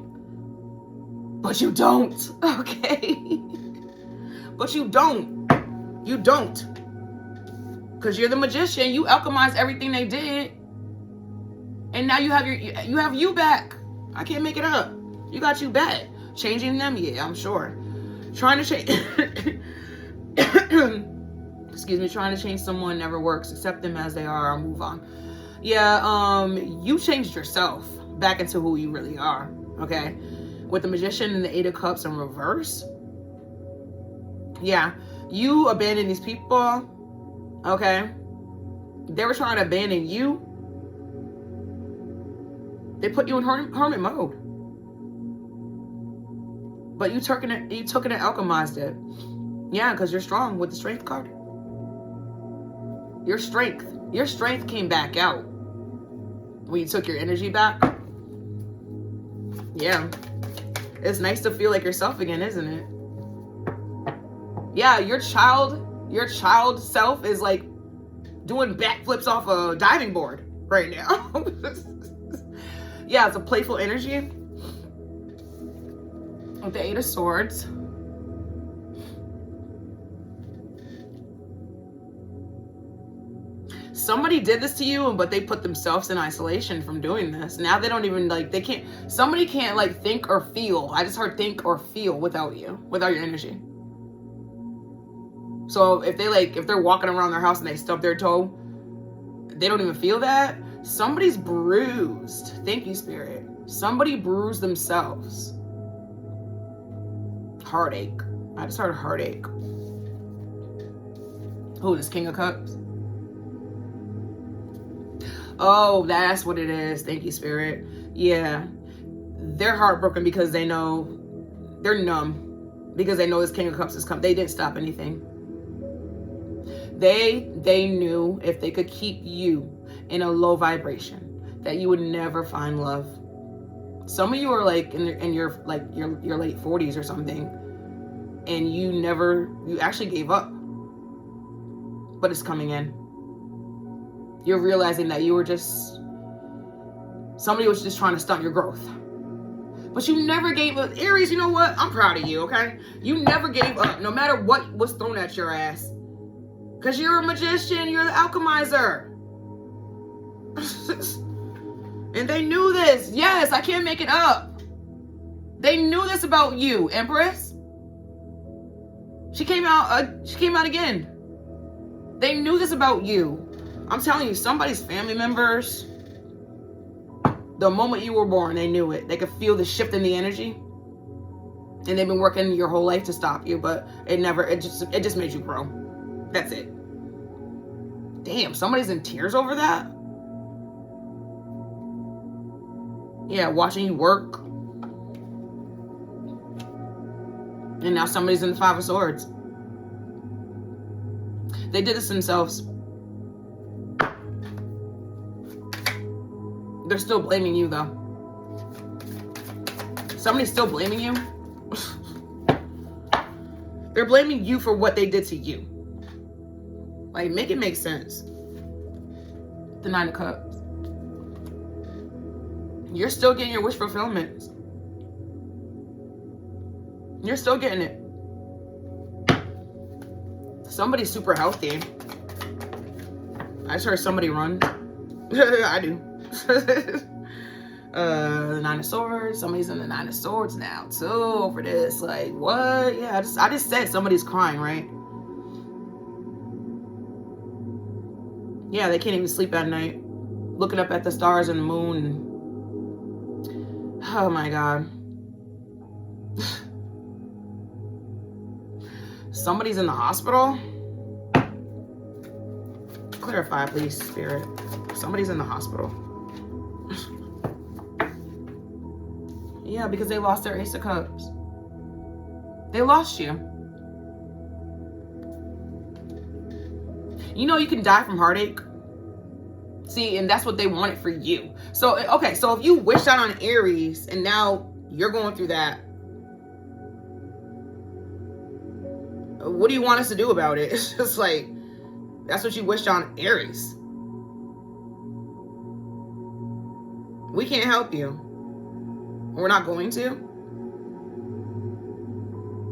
But you don't. Okay. But you don't. You don't. Because you're the magician. You alchemized everything they did. And now you have you back. I can't make it up. You got you back. Changing them? Yeah, I'm sure. Trying to change... Excuse me. Trying to change someone never works. Accept them as they are. I'll move on. Yeah, you changed yourself back into who you really are. Okay? With the Magician and the Eight of Cups in reverse. Yeah. You abandoned these people. Okay? They were trying to abandon you. They put you in hermit mode. But you took it and alchemized it. Yeah, because you're strong with the Strength card. Your strength came back out when you took your energy back. Yeah. It's nice to feel like yourself again, isn't it? Yeah, your child self is like doing backflips off a diving board right now. Yeah, it's a playful energy. With the Eight of Swords. Somebody did this to you, but they put themselves in isolation from doing this. Now they don't even somebody can't like think or feel. I just heard think or feel without you, without your energy. So if they're walking around their house and they stub their toe, they don't even feel that. Somebody's bruised. Thank you, Spirit. Somebody bruised themselves. Heartache. I just heard heartache. Who, this King of Cups? Oh, that's what it is. Thank you, Spirit. Yeah. They're heartbroken because they know they're numb. Because they know this King of Cups has come. They didn't stop anything. They knew if they could keep you in a low vibration that you would never find love. Some of you are like in your late 40s or something, and you actually gave up. But it's coming in. You're realizing that you were just, somebody was just trying to stunt your growth. But you never gave up. Aries, you know what? I'm proud of you, okay? You never gave up, no matter what was thrown at your ass. Because you're a magician. You're the alchemizer. And they knew this. Yes, I can't make it up. They knew this about you, Empress. She came out again. They knew this about you. I'm telling you, somebody's family members, the moment you were born, they knew it. They could feel the shift in the energy. And they've been working your whole life to stop you, but it just made you grow. That's it. Damn, somebody's in tears over that? Yeah, watching you work. And now somebody's in the Five of Swords. They did this themselves. They're still blaming you, though. Somebody's still blaming you. They're blaming you for what they did to you. Like, make it make sense. The Nine of Cups. You're still getting your wish fulfillment. You're still getting it. Somebody's super healthy. I just heard somebody run. I do. The Nine of Swords. Somebody's in the Nine of Swords now too over this. Like, what? Yeah, I just said somebody's crying, right? Yeah, they can't even sleep at night, looking up at the stars and the moon. Oh my God. Somebody's in the hospital. Clarify, please, Spirit. Somebody's in the hospital. Yeah, because they lost their Ace of Cups. They lost you. You know you can die from heartache. See, and that's what they wanted for you. So, okay, so if you wish that on Aries and now you're going through that, what do you want us to do about it? It's just like, that's what you wished on Aries. We can't help you. We're not going to.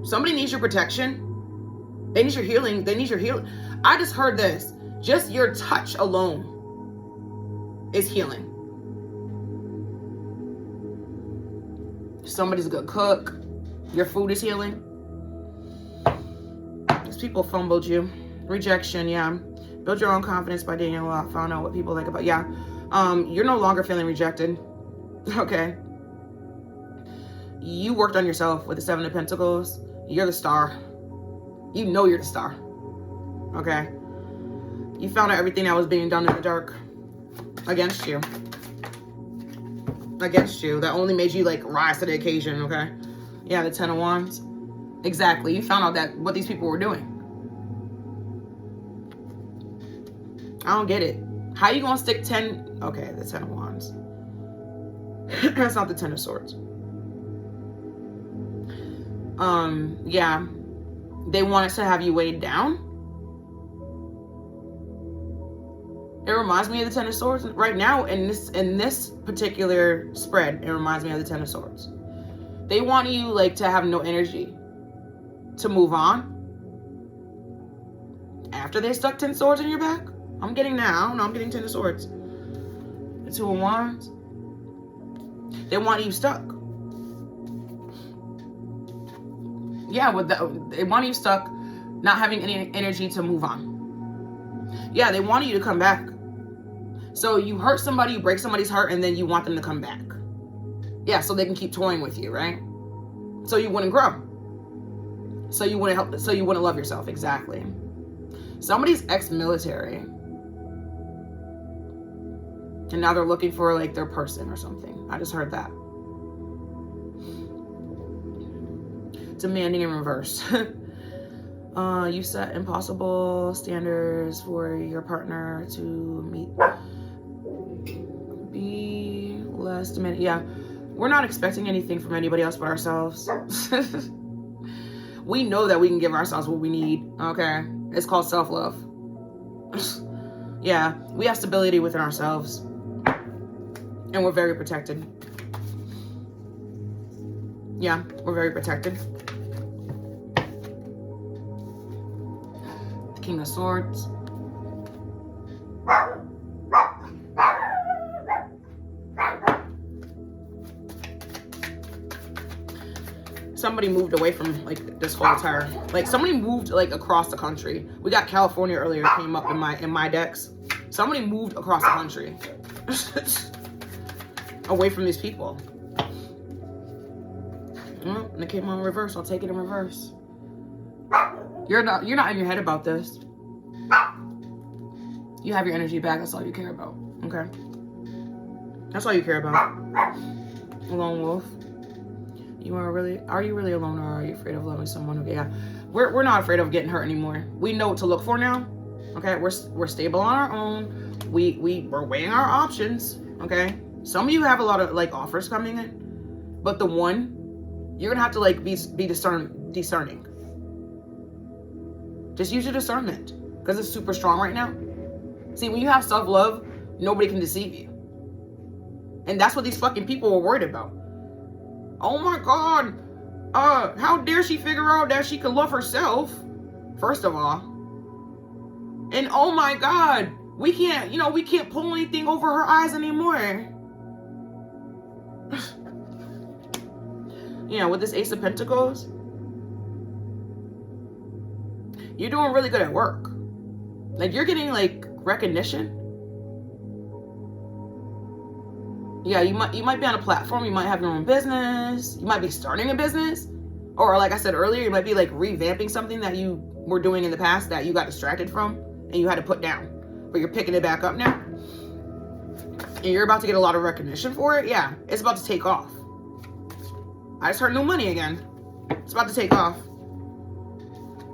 Somebody needs your protection. They need your healing. They need your healing. I just heard this. Just your touch alone is healing. Somebody's a good cook. Your food is healing. These people fumbled you. Rejection, yeah. Build your own confidence by Daniel Locke. Found out what people like about, yeah. You're no longer feeling rejected. Okay. You worked on yourself with the Seven of Pentacles. You're the star. You know you're the star. Okay. You found out everything that was being done in the dark against you. Against you. That only made you like rise to the occasion, okay? Yeah, the Ten of Wands. Exactly. You found out that what these people were doing. I don't get it. How you gonna stick 10? Okay, the Ten of Wands. That's not the Ten of Swords. Yeah. They want us to have you weighed down. It reminds me of the Ten of Swords. Right now, in this particular spread, it reminds me of the Ten of Swords. They want you like to have no energy to move on. After they stuck 10 swords in your back? I'm getting that. I don't know. I'm getting 10 of Swords. The Two of Wands. They want you stuck. Yeah, they want you stuck, not having any energy to move on. Yeah, they want you to come back. So you hurt somebody, you break somebody's heart, and then you want them to come back. Yeah, so they can keep toying with you, right? So you wouldn't grow. So you wouldn't help. So you wouldn't love yourself. Exactly. Somebody's ex-military, and now they're looking for like their person or something. I just heard that. Demanding in reverse. You set impossible standards for your partner to meet. Be less demanding. Yeah, we're not expecting anything from anybody else but ourselves. We know that we can give ourselves what we need. Okay, it's called self-love. Yeah, we have stability within ourselves. And we're very protected. Yeah, we're very protected. The King of Swords. Somebody moved away from like this whole entire, like somebody moved like across the country. We got California earlier, came up in my decks. Somebody moved across the country away from these people. Well, and it came on reverse. I'll take it in reverse. You're not in your head about this. You have your energy back. That's all you care about. Okay. That's all you care about. Lone wolf. Are you really alone, or are you afraid of loving someone? Yeah, we're not afraid of getting hurt anymore. We know what to look for now. Okay, we're stable on our own. We're weighing our options. Okay, some of you have a lot of like offers coming in, but the one you're gonna have to like be discerning. Just use your discernment because it's super strong right now. See, when you have self-love, nobody can deceive you, and that's what these fucking people were worried about. Oh my God, how dare she figure out that she can love herself, first of all. And oh my God, we can't pull anything over her eyes anymore. With this Ace of Pentacles, you're doing really good at work. Like, you're getting like recognition. Yeah, you might be on a platform, you might have your own business, you might be starting a business, or like I said earlier, you might be like revamping something that you were doing in the past that you got distracted from and you had to put down, but you're picking it back up now, and you're about to get a lot of recognition for it. Yeah, it's about to take off. I just heard new money again. It's about to take off.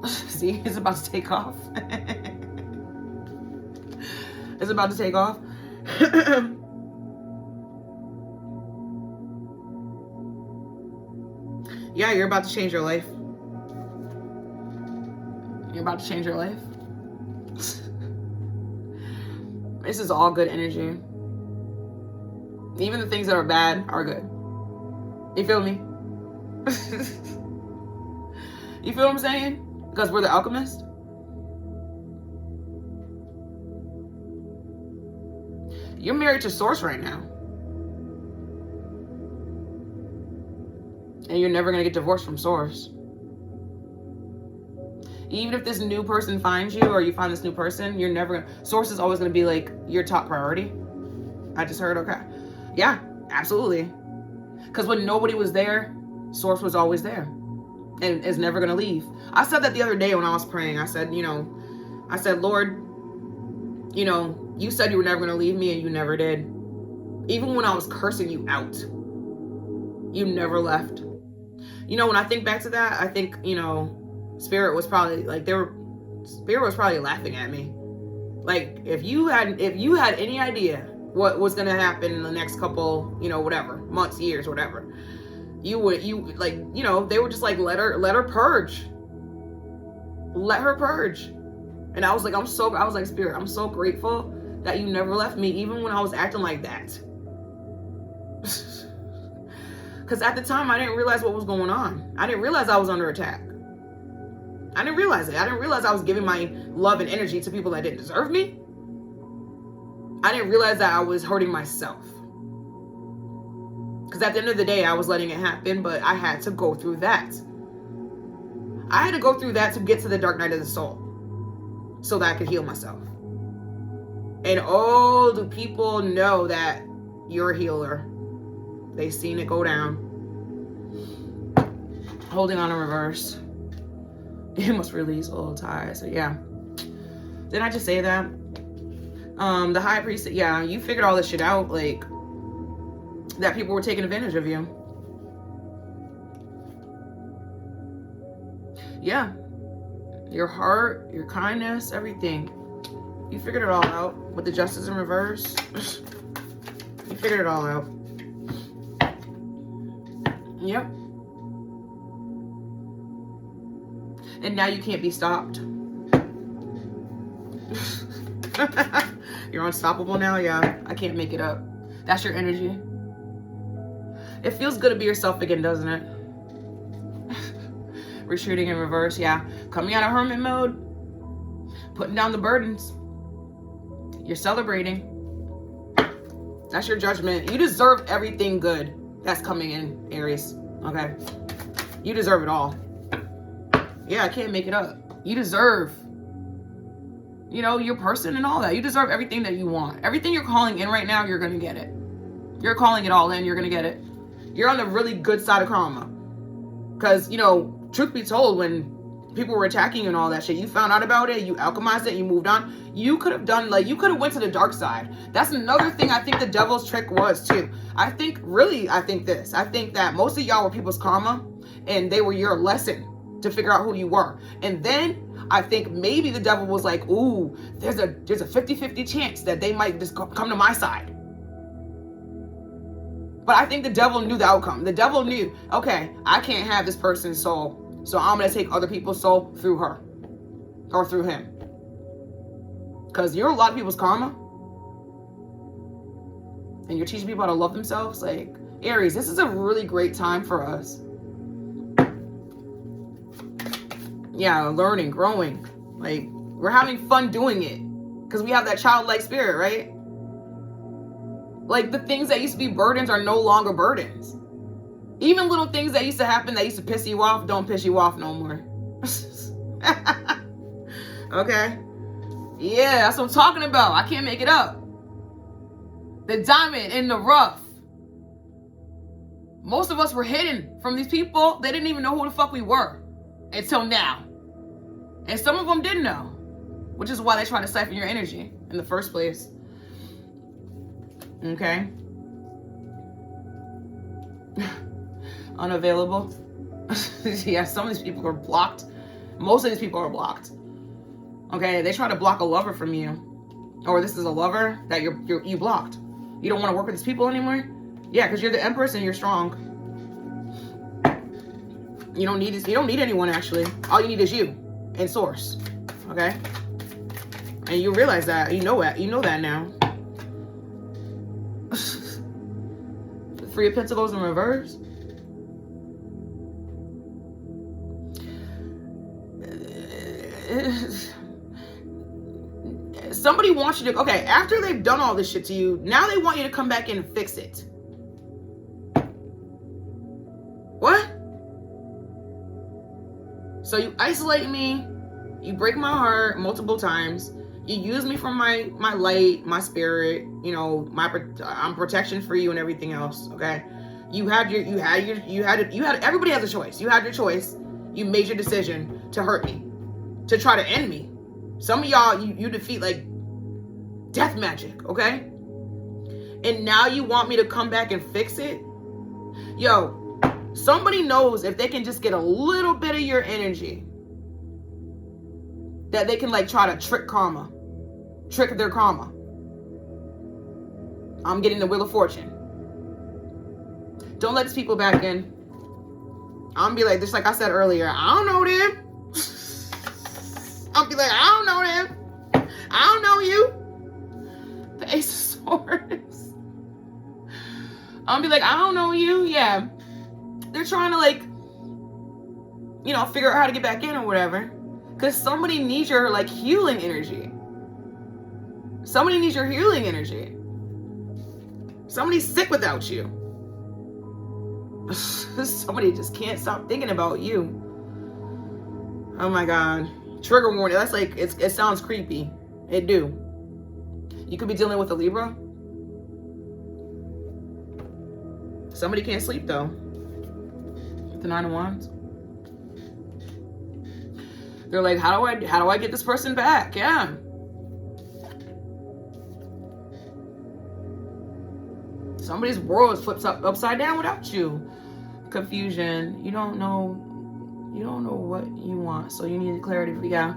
See, it's about to take off. It's about to take off. Yeah, you're about to change your life. You're about to change your life. This is all good energy. Even the things that are bad are good. You feel me? You feel what I'm saying? Because we're the alchemist. You're married to Source right now. And you're never going to get divorced from Source. Even if this new person finds you, or you find this new person, you're never going to... Source is always going to be like your top priority. I just heard, okay. Yeah, absolutely. Because when nobody was there, Source was always there. And is never going to leave. I said that the other day when I was praying. I said, Lord, you said you were never going to leave me, and you never did. Even when I was cursing you out, you never left. When I think back to that, I think, Spirit was probably like, Spirit was probably laughing at me. Like, if you had any idea what was going to happen in the next couple, whatever, months, years, whatever, they were just like, let her purge. Let her purge. And I was like, Spirit, I'm so grateful that you never left me, even when I was acting like that. Because at the time, I didn't realize what was going on. I didn't realize I was under attack. I didn't realize it. I didn't realize I was giving my love and energy to people that didn't deserve me. I didn't realize that I was hurting myself. Because at the end of the day, I was letting it happen, but I had to go through that. I had to go through that to get to the dark night of the soul, so that I could heal myself. And oh, do people know that you're a healer? They seen it go down. Holding on in reverse. You must release old ties. So yeah. Didn't I just say that? The high priest, yeah, you figured all this shit out, like, that people were taking advantage of you. Yeah. Your heart, your kindness, everything. You figured it all out with the justice in reverse. You figured it all out. Yep. And now you can't be stopped. You're unstoppable now? Yeah, I can't make it up. That's your energy. It feels good to be yourself again, doesn't it? Retreating in reverse, yeah. Coming out of hermit mode. Putting down the burdens. You're celebrating. That's your judgment. You deserve everything good that's coming in, Aries. Okay? You deserve it all. Yeah, I can't make it up. You deserve, you know, your person and all that. You deserve everything that you want. Everything you're calling in right now, you're going to get it. You're calling it all in. You're going to get it. You're on the really good side of karma. Because, you know, truth be told, when people were attacking you and all that shit, you found out about it, you alchemized it, you moved on. You could have done, like, you could have went to the dark side. That's another thing I think the devil's trick was, too. I think that most of y'all were people's karma, and they were your lesson to figure out who you were. And then I think maybe the devil was like, ooh, there's a 50-50 chance that they might just come to my side. But I think the devil knew the outcome. The devil knew, okay, I can't have this person's soul, so I'm going to take other people's soul through her or through him. Because you're a lot of people's karma. And you're teaching people how to love themselves. Like, Aries, this is a really great time for us. Yeah, learning, growing. Like, we're having fun doing it. Because we have that childlike spirit, right? Like, the things that used to be burdens are no longer burdens. Even little things that used to happen that used to piss you off don't piss you off no more. Okay? Yeah, that's what I'm talking about. I can't make it up. The diamond in the rough. Most of us were hidden from these people. They didn't even know who the fuck we were until now. And some of them didn't know, which is why they try to siphon your energy in the first place. Okay? Unavailable. Yeah, some of these people are blocked. Most of these people are blocked. Okay, they try to block a lover from you. Or this is a lover that you blocked. You don't want to work with these people anymore? Yeah, because you're the Empress and you're strong. You don't need anyone, actually. All you need is you and Source. Okay? And you realize that. You know that. You know that now. Three of Pentacles in reverse. Somebody wants you to, okay, after they've done all this shit to you, now they want you to come back in and fix it. What? So you isolate me, you break my heart multiple times, you use me for my light, my spirit, you know, I'm protection for you and everything else, okay? Everybody has a choice. You had your choice. You made your decision to hurt me, to try to end me. Some of y'all, you defeat like death magic, okay? And now you want me to come back and fix it? Yo, somebody knows if they can just get a little bit of your energy, that they can like try to trick their karma. I'm getting the Wheel of Fortune. Don't let these people back in. I'm be like, just like I said earlier, I don't know them. I'll be like, I don't know them. I don't know you. The Ace of Swords. I'll be like, I don't know you. Yeah. They're trying to like, you know, figure out how to get back in or whatever. Because somebody needs your like healing energy. Somebody needs your healing energy. Somebody's sick without you. Somebody just can't stop thinking about you. Oh my God. Trigger warning. That's like, it sounds creepy. It do. You could be dealing with a Libra. Somebody can't sleep though. The Nine of Wands. They're like, how do I get this person back? Yeah. Somebody's world flips upside down without you. Confusion. You don't know what you want, so you need clarity. Yeah.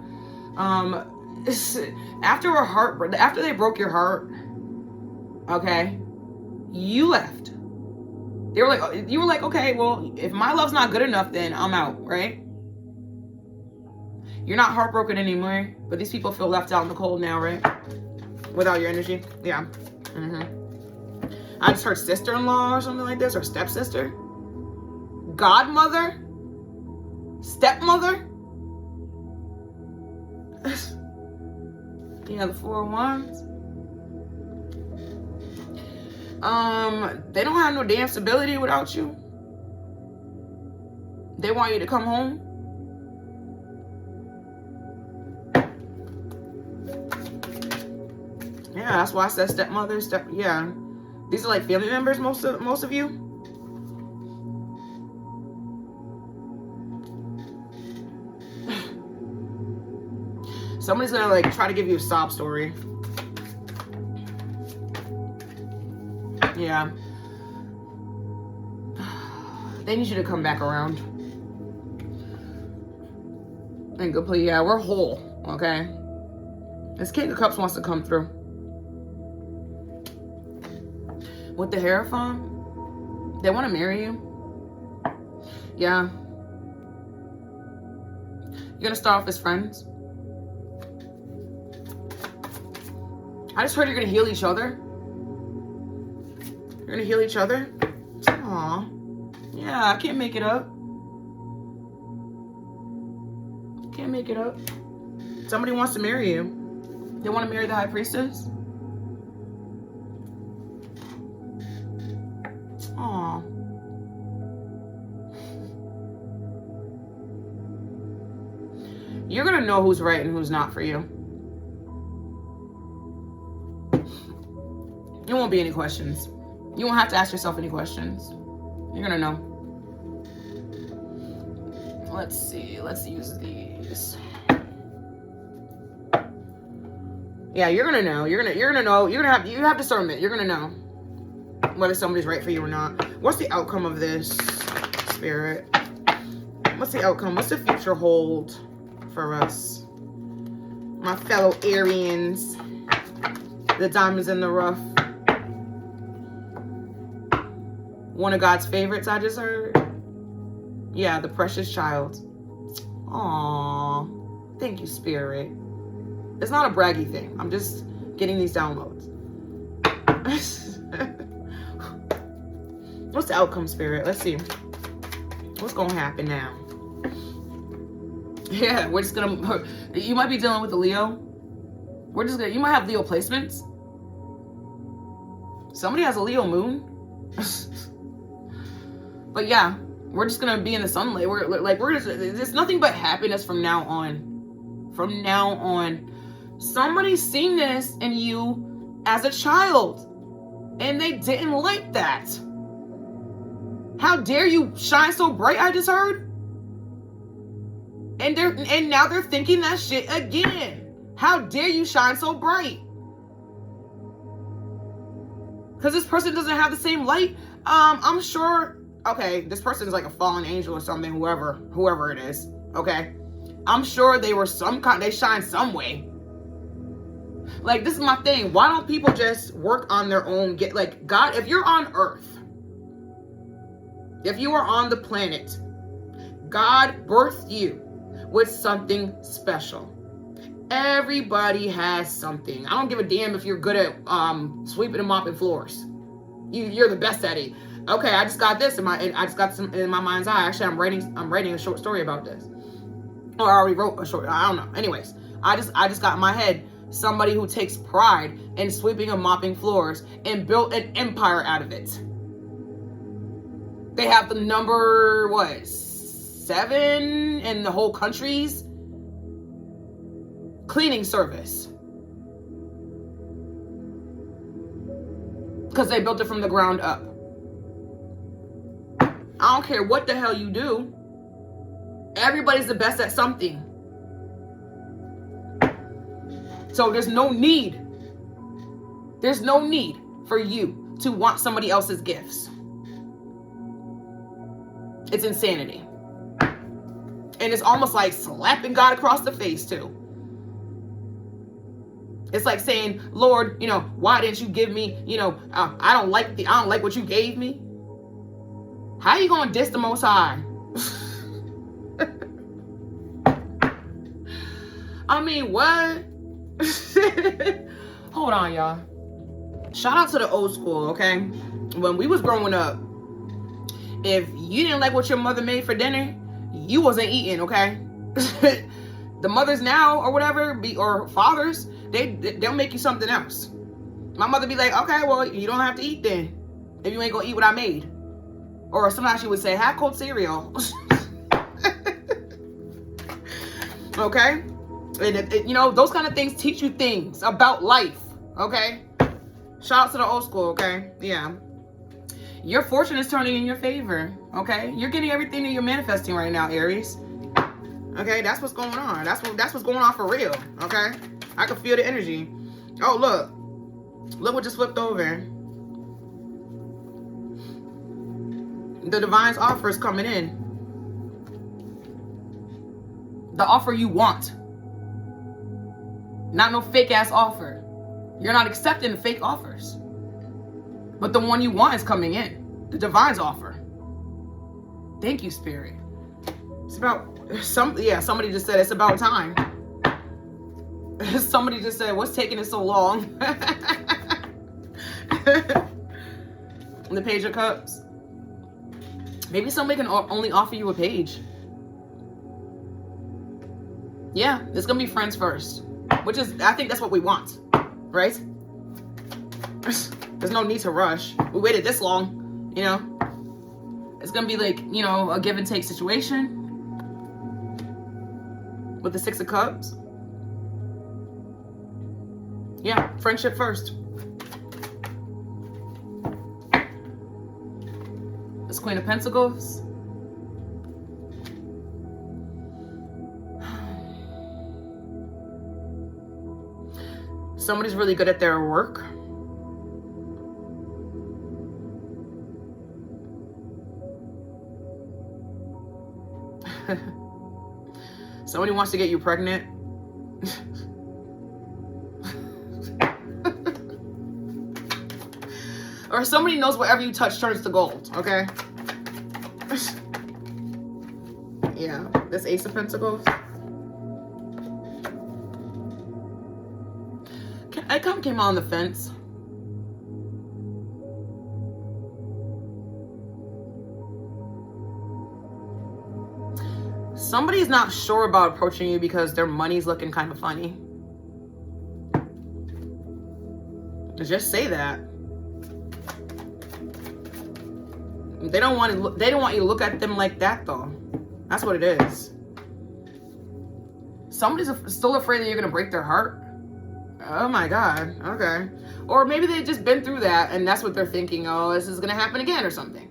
After they broke your heart, okay, you left. You were like, okay, well, if my love's not good enough, then I'm out, right? You're not heartbroken anymore, but these people feel left out in the cold now, right? Without your energy. Yeah. I just heard sister-in-law or something like this, or stepsister. Godmother. Stepmother. Yeah, the 4 of Wands. They don't have no damn stability without you. They want you to come home. Yeah, that's why I said stepmother, yeah. These are like family members, most of you. Somebody's gonna like try to give you a sob story. Yeah. They need you to come back around. And go play. Yeah, we're whole. Okay. This King of Cups wants to come through. With the Hierophant, they want to marry you. Yeah. You're gonna start off as friends. I just heard you're gonna heal each other. You're gonna heal each other. Aw. Yeah, I can't make it up. Can't make it up. Somebody wants to marry you. They want to marry the High Priestess. Aw. You're gonna know who's right and who's not for you. There won't be any questions. You won't have to ask yourself any questions. You're gonna know. Let's see. Let's use these. Yeah, you're gonna know. You're gonna know. You have discernment. You're gonna know whether somebody's right for you or not. What's the outcome of this, Spirit? What's the outcome? What's the future hold for us, my fellow Arians? The diamonds in the rough. One of God's favorites, I just heard. Yeah, the precious child. Aww. Thank you, Spirit. It's not a braggy thing. I'm just getting these downloads. What's the outcome, Spirit? Let's see. What's going to happen now? Yeah, we're just going to... You might be dealing with a Leo. We're just going to... You might have Leo placements. Somebody has a Leo moon. But yeah, we're just gonna be in the sunlight. We're just, there's nothing but happiness from now on. From now on. Somebody's seen this in you as a child, and they didn't like that. How dare you shine so bright, I just heard? And now they're thinking that shit again. How dare you shine so bright? Because this person doesn't have the same light. I'm sure, okay, this person is like a fallen angel or something, whoever it is, okay? I'm sure they were they shine some way. Like, this is my thing. Why don't people just work on their own? God, if you're on Earth, if you are on the planet, God birthed you with something special. Everybody has something. I don't give a damn if you're good at sweeping and mopping floors. You're the best at it. Okay, I just got this in my mind's eye. Actually, I'm writing a short story about this. Or I already wrote a short. I don't know. Anyways, I just got in my head somebody who takes pride in sweeping and mopping floors and built an empire out of it. They have the number 7 in the whole country's cleaning service, because they built it from the ground up. I don't care what the hell you do. Everybody's the best at something. So there's no need for you to want somebody else's gifts. It's insanity. And it's almost like slapping God across the face too. It's like saying, Lord, why didn't you give me, I don't like what you gave me. How you gonna diss the Most High? I mean, what? Hold on, y'all. Shout out to the old school, okay? When we was growing up, if you didn't like what your mother made for dinner, you wasn't eating, okay? The mothers now or whatever, or fathers, they'll make you something else. My mother be like, okay, well, you don't have to eat then, if you ain't gonna eat what I made. Or sometimes she would say, have cold cereal. Okay? And you know, those kind of things teach you things about life, okay? Shout out to the old school, okay? Yeah. Your fortune is turning in your favor, okay? You're getting everything that you're manifesting right now, Aries. Okay, that's what's going on. That's what's going on for real, okay? I can feel the energy. Oh, look. Look what just flipped over. The divine's offer is coming in. The offer you want. Not no fake ass offer. You're not accepting the fake offers. But the one you want is coming in. The divine's offer. Thank you, Spirit. It's about somebody just said it's about time. Somebody just said, what's taking it so long? The Page of Cups. Maybe somebody can only offer you a page. Yeah, it's gonna be friends first. Which is, I think that's what we want. Right? There's no need to rush. We waited this long, you know? It's gonna be like, you know, a give and take situation. With the Six of Cups. Yeah, friendship first. This Queen of Pentacles. Somebody's really good at their work. Somebody wants to get you pregnant. Or somebody knows whatever you touch turns to gold, okay? Yeah, this Ace of Pentacles. I kind of came on the fence. Somebody's not sure about approaching you because their money's looking kind of funny. Just say that. They don't want to. They don't want you to look at them like that, though. That's what it is. Somebody's still afraid that you're gonna break their heart. Oh my God. Okay. Or maybe they've just been through that, and that's what they're thinking. Oh, this is gonna happen again, or something.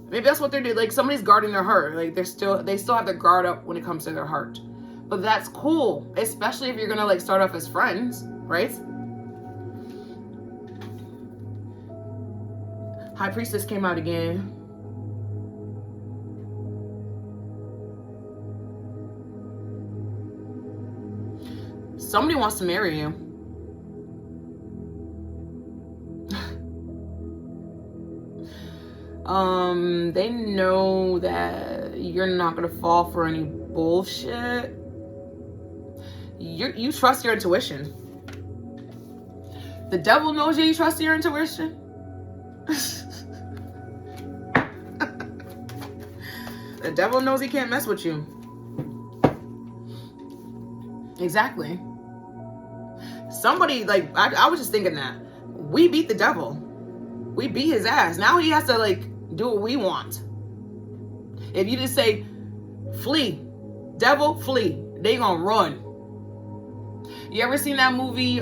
Maybe that's what they're doing. Like somebody's guarding their heart. Like they still have their guard up when it comes to their heart. But that's cool, especially if you're gonna like start off as friends, right? High Priestess came out again. Somebody wants to marry you. They know that you're not gonna fall for any bullshit. You trust your intuition. The devil knows you trust your intuition. The devil knows he can't mess with you. Exactly. Somebody, like, I was just thinking that. We beat the devil. We beat his ass. Now he has to, like, do what we want. If you just say, flee. Devil, flee. They gonna run. You ever seen that movie,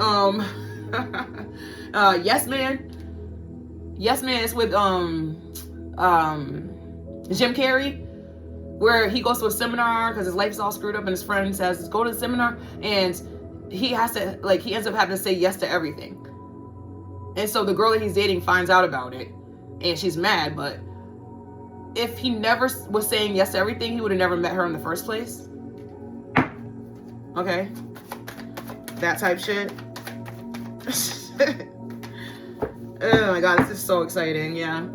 Yes Man? Yes Man is with, Jim Carrey, where he goes to a seminar because his life is all screwed up and his friend says, go to the seminar, and he has to, like, he ends up having to say yes to everything. And so the girl that he's dating finds out about it, and she's mad, but if he never was saying yes to everything, he would have never met her in the first place. Okay? That type shit. Oh my God, this is so exciting, yeah.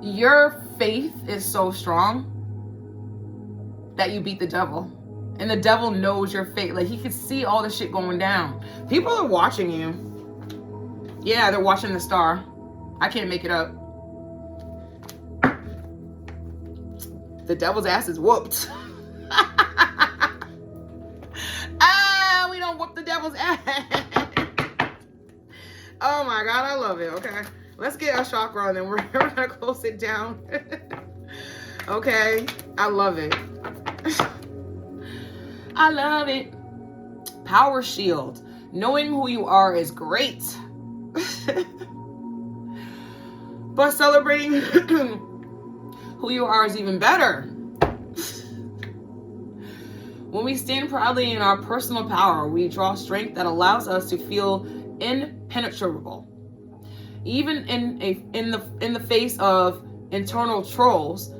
Your faith is so strong that you beat the devil. And the devil knows your fate. Like, he can see all the shit going down. People are watching you. Yeah, they're watching the star. I can't make it up. The devil's ass is whooped. We don't whoop the devil's ass. Oh my God, I love it. Okay, let's get our chakra and then we're gonna close it down. Okay, I love it. I love it. Power shield. Knowing who you are is great. But celebrating who you are is even better. When we stand proudly in our personal power, we draw strength that allows us to feel impenetrable. Even in the face of internal trolls,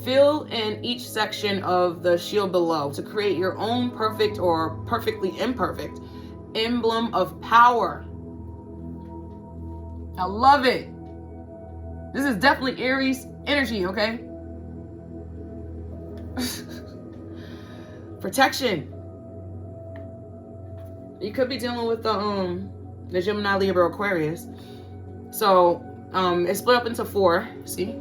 fill in each section of the shield below to create your own perfect or perfectly imperfect emblem of power. I love it. This is definitely Aries energy, okay? Protection. You could be dealing with the Gemini, Libra, Aquarius. So it's split up into 4. See,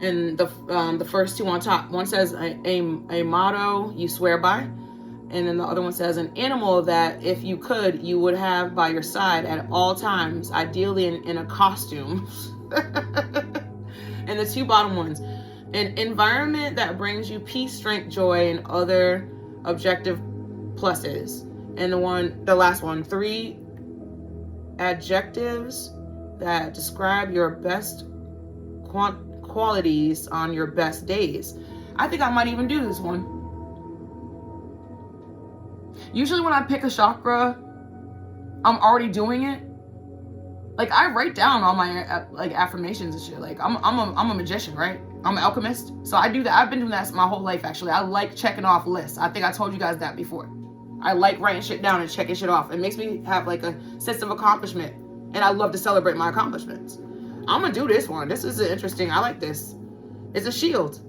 and the first 2 on top. One says a motto you swear by, and then the other one says an animal that if you could, you would have by your side at all times, ideally in a costume. And the 2 bottom ones, an environment that brings you peace, strength, joy, and other objective pluses. And the last one, 3 adjectives that describe your best qualities on your best days. I think I might even do this one. Usually when I pick a chakra, I'm already doing it. Like, I write down all my like affirmations and shit. Like, I'm a magician, right? I'm an alchemist. So I do that. I've been doing that my whole life, actually. I like checking off lists. I think I told you guys that before. I like writing shit down and checking shit off. It makes me have like a sense of accomplishment. And I love to celebrate my accomplishments. I'm gonna do this one. This is interesting. I like this. It's a shield.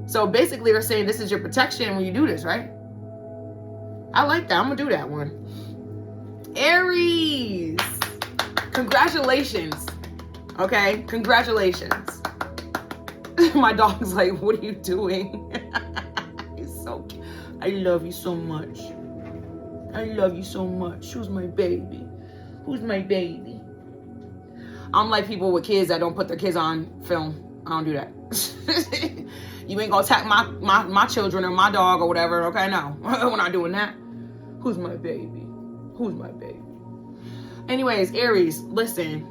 So basically they're saying this is your protection when you do this, right? I like that. I'm gonna do that one. Aries. Congratulations. Okay? Congratulations. My dog's like, what are you doing? He's so cute. I love you so much. I love you so much. Who's my baby? Who's my baby? I'm like people with kids that don't put their kids on film. I don't do that. You ain't gonna attack my children or my dog or whatever. Okay, no. We're not doing that. Who's my baby? Who's my baby? Anyways, Aries, listen.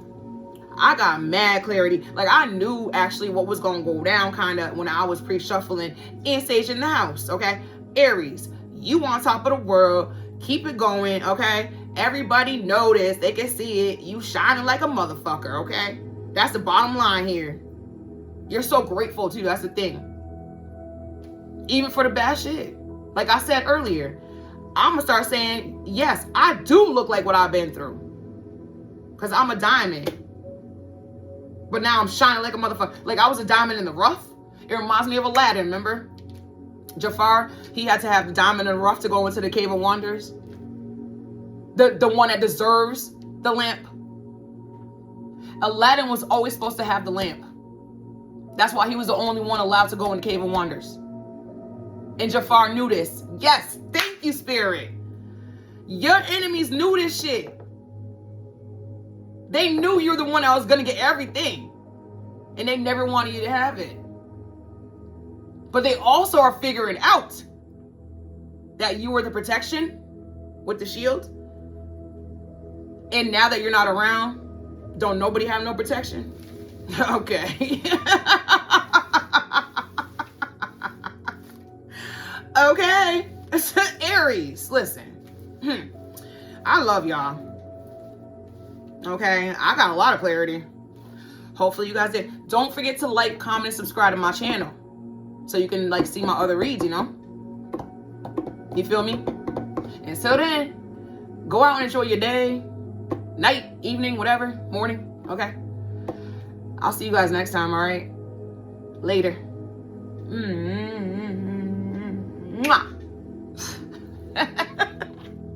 I got mad clarity. Like, I knew actually what was gonna go down kind of when I was pre-shuffling in Sage in the house, okay? Aries, you on top of the world. Keep it going, okay? Everybody notice. They can see it. You shining like a motherfucker, okay? That's the bottom line here. You're so grateful, too. That's the thing. Even for the bad shit. Like I said earlier, I'm going to start saying, yes, I do look like what I've been through. Because I'm a diamond. But now I'm shining like a motherfucker. Like, I was a diamond in the rough. It reminds me of Aladdin, remember? Jafar, he had to have the diamond in the rough to go into the Cave of Wonders. The one that deserves the lamp. Aladdin was always supposed to have the lamp. That's why he was the only one allowed to go in the Cave of Wonders. And Jafar knew this. Yes, thank you, Spirit. Your enemies knew this shit. They knew you're the one that was going to get everything. And they never wanted you to have it. But they also are figuring out that you were the protection with the shield. And now that you're not around, don't nobody have no protection? Okay. Okay. Aries, listen. I love y'all. Okay, I got a lot of clarity. Hopefully you guys did. Don't forget to like, comment, and subscribe to my channel. So you can like see my other reads, you know? You feel me? And so then, go out and enjoy your day, night, evening, whatever, morning, okay? I'll see you guys next time, all right? Later. Mwah.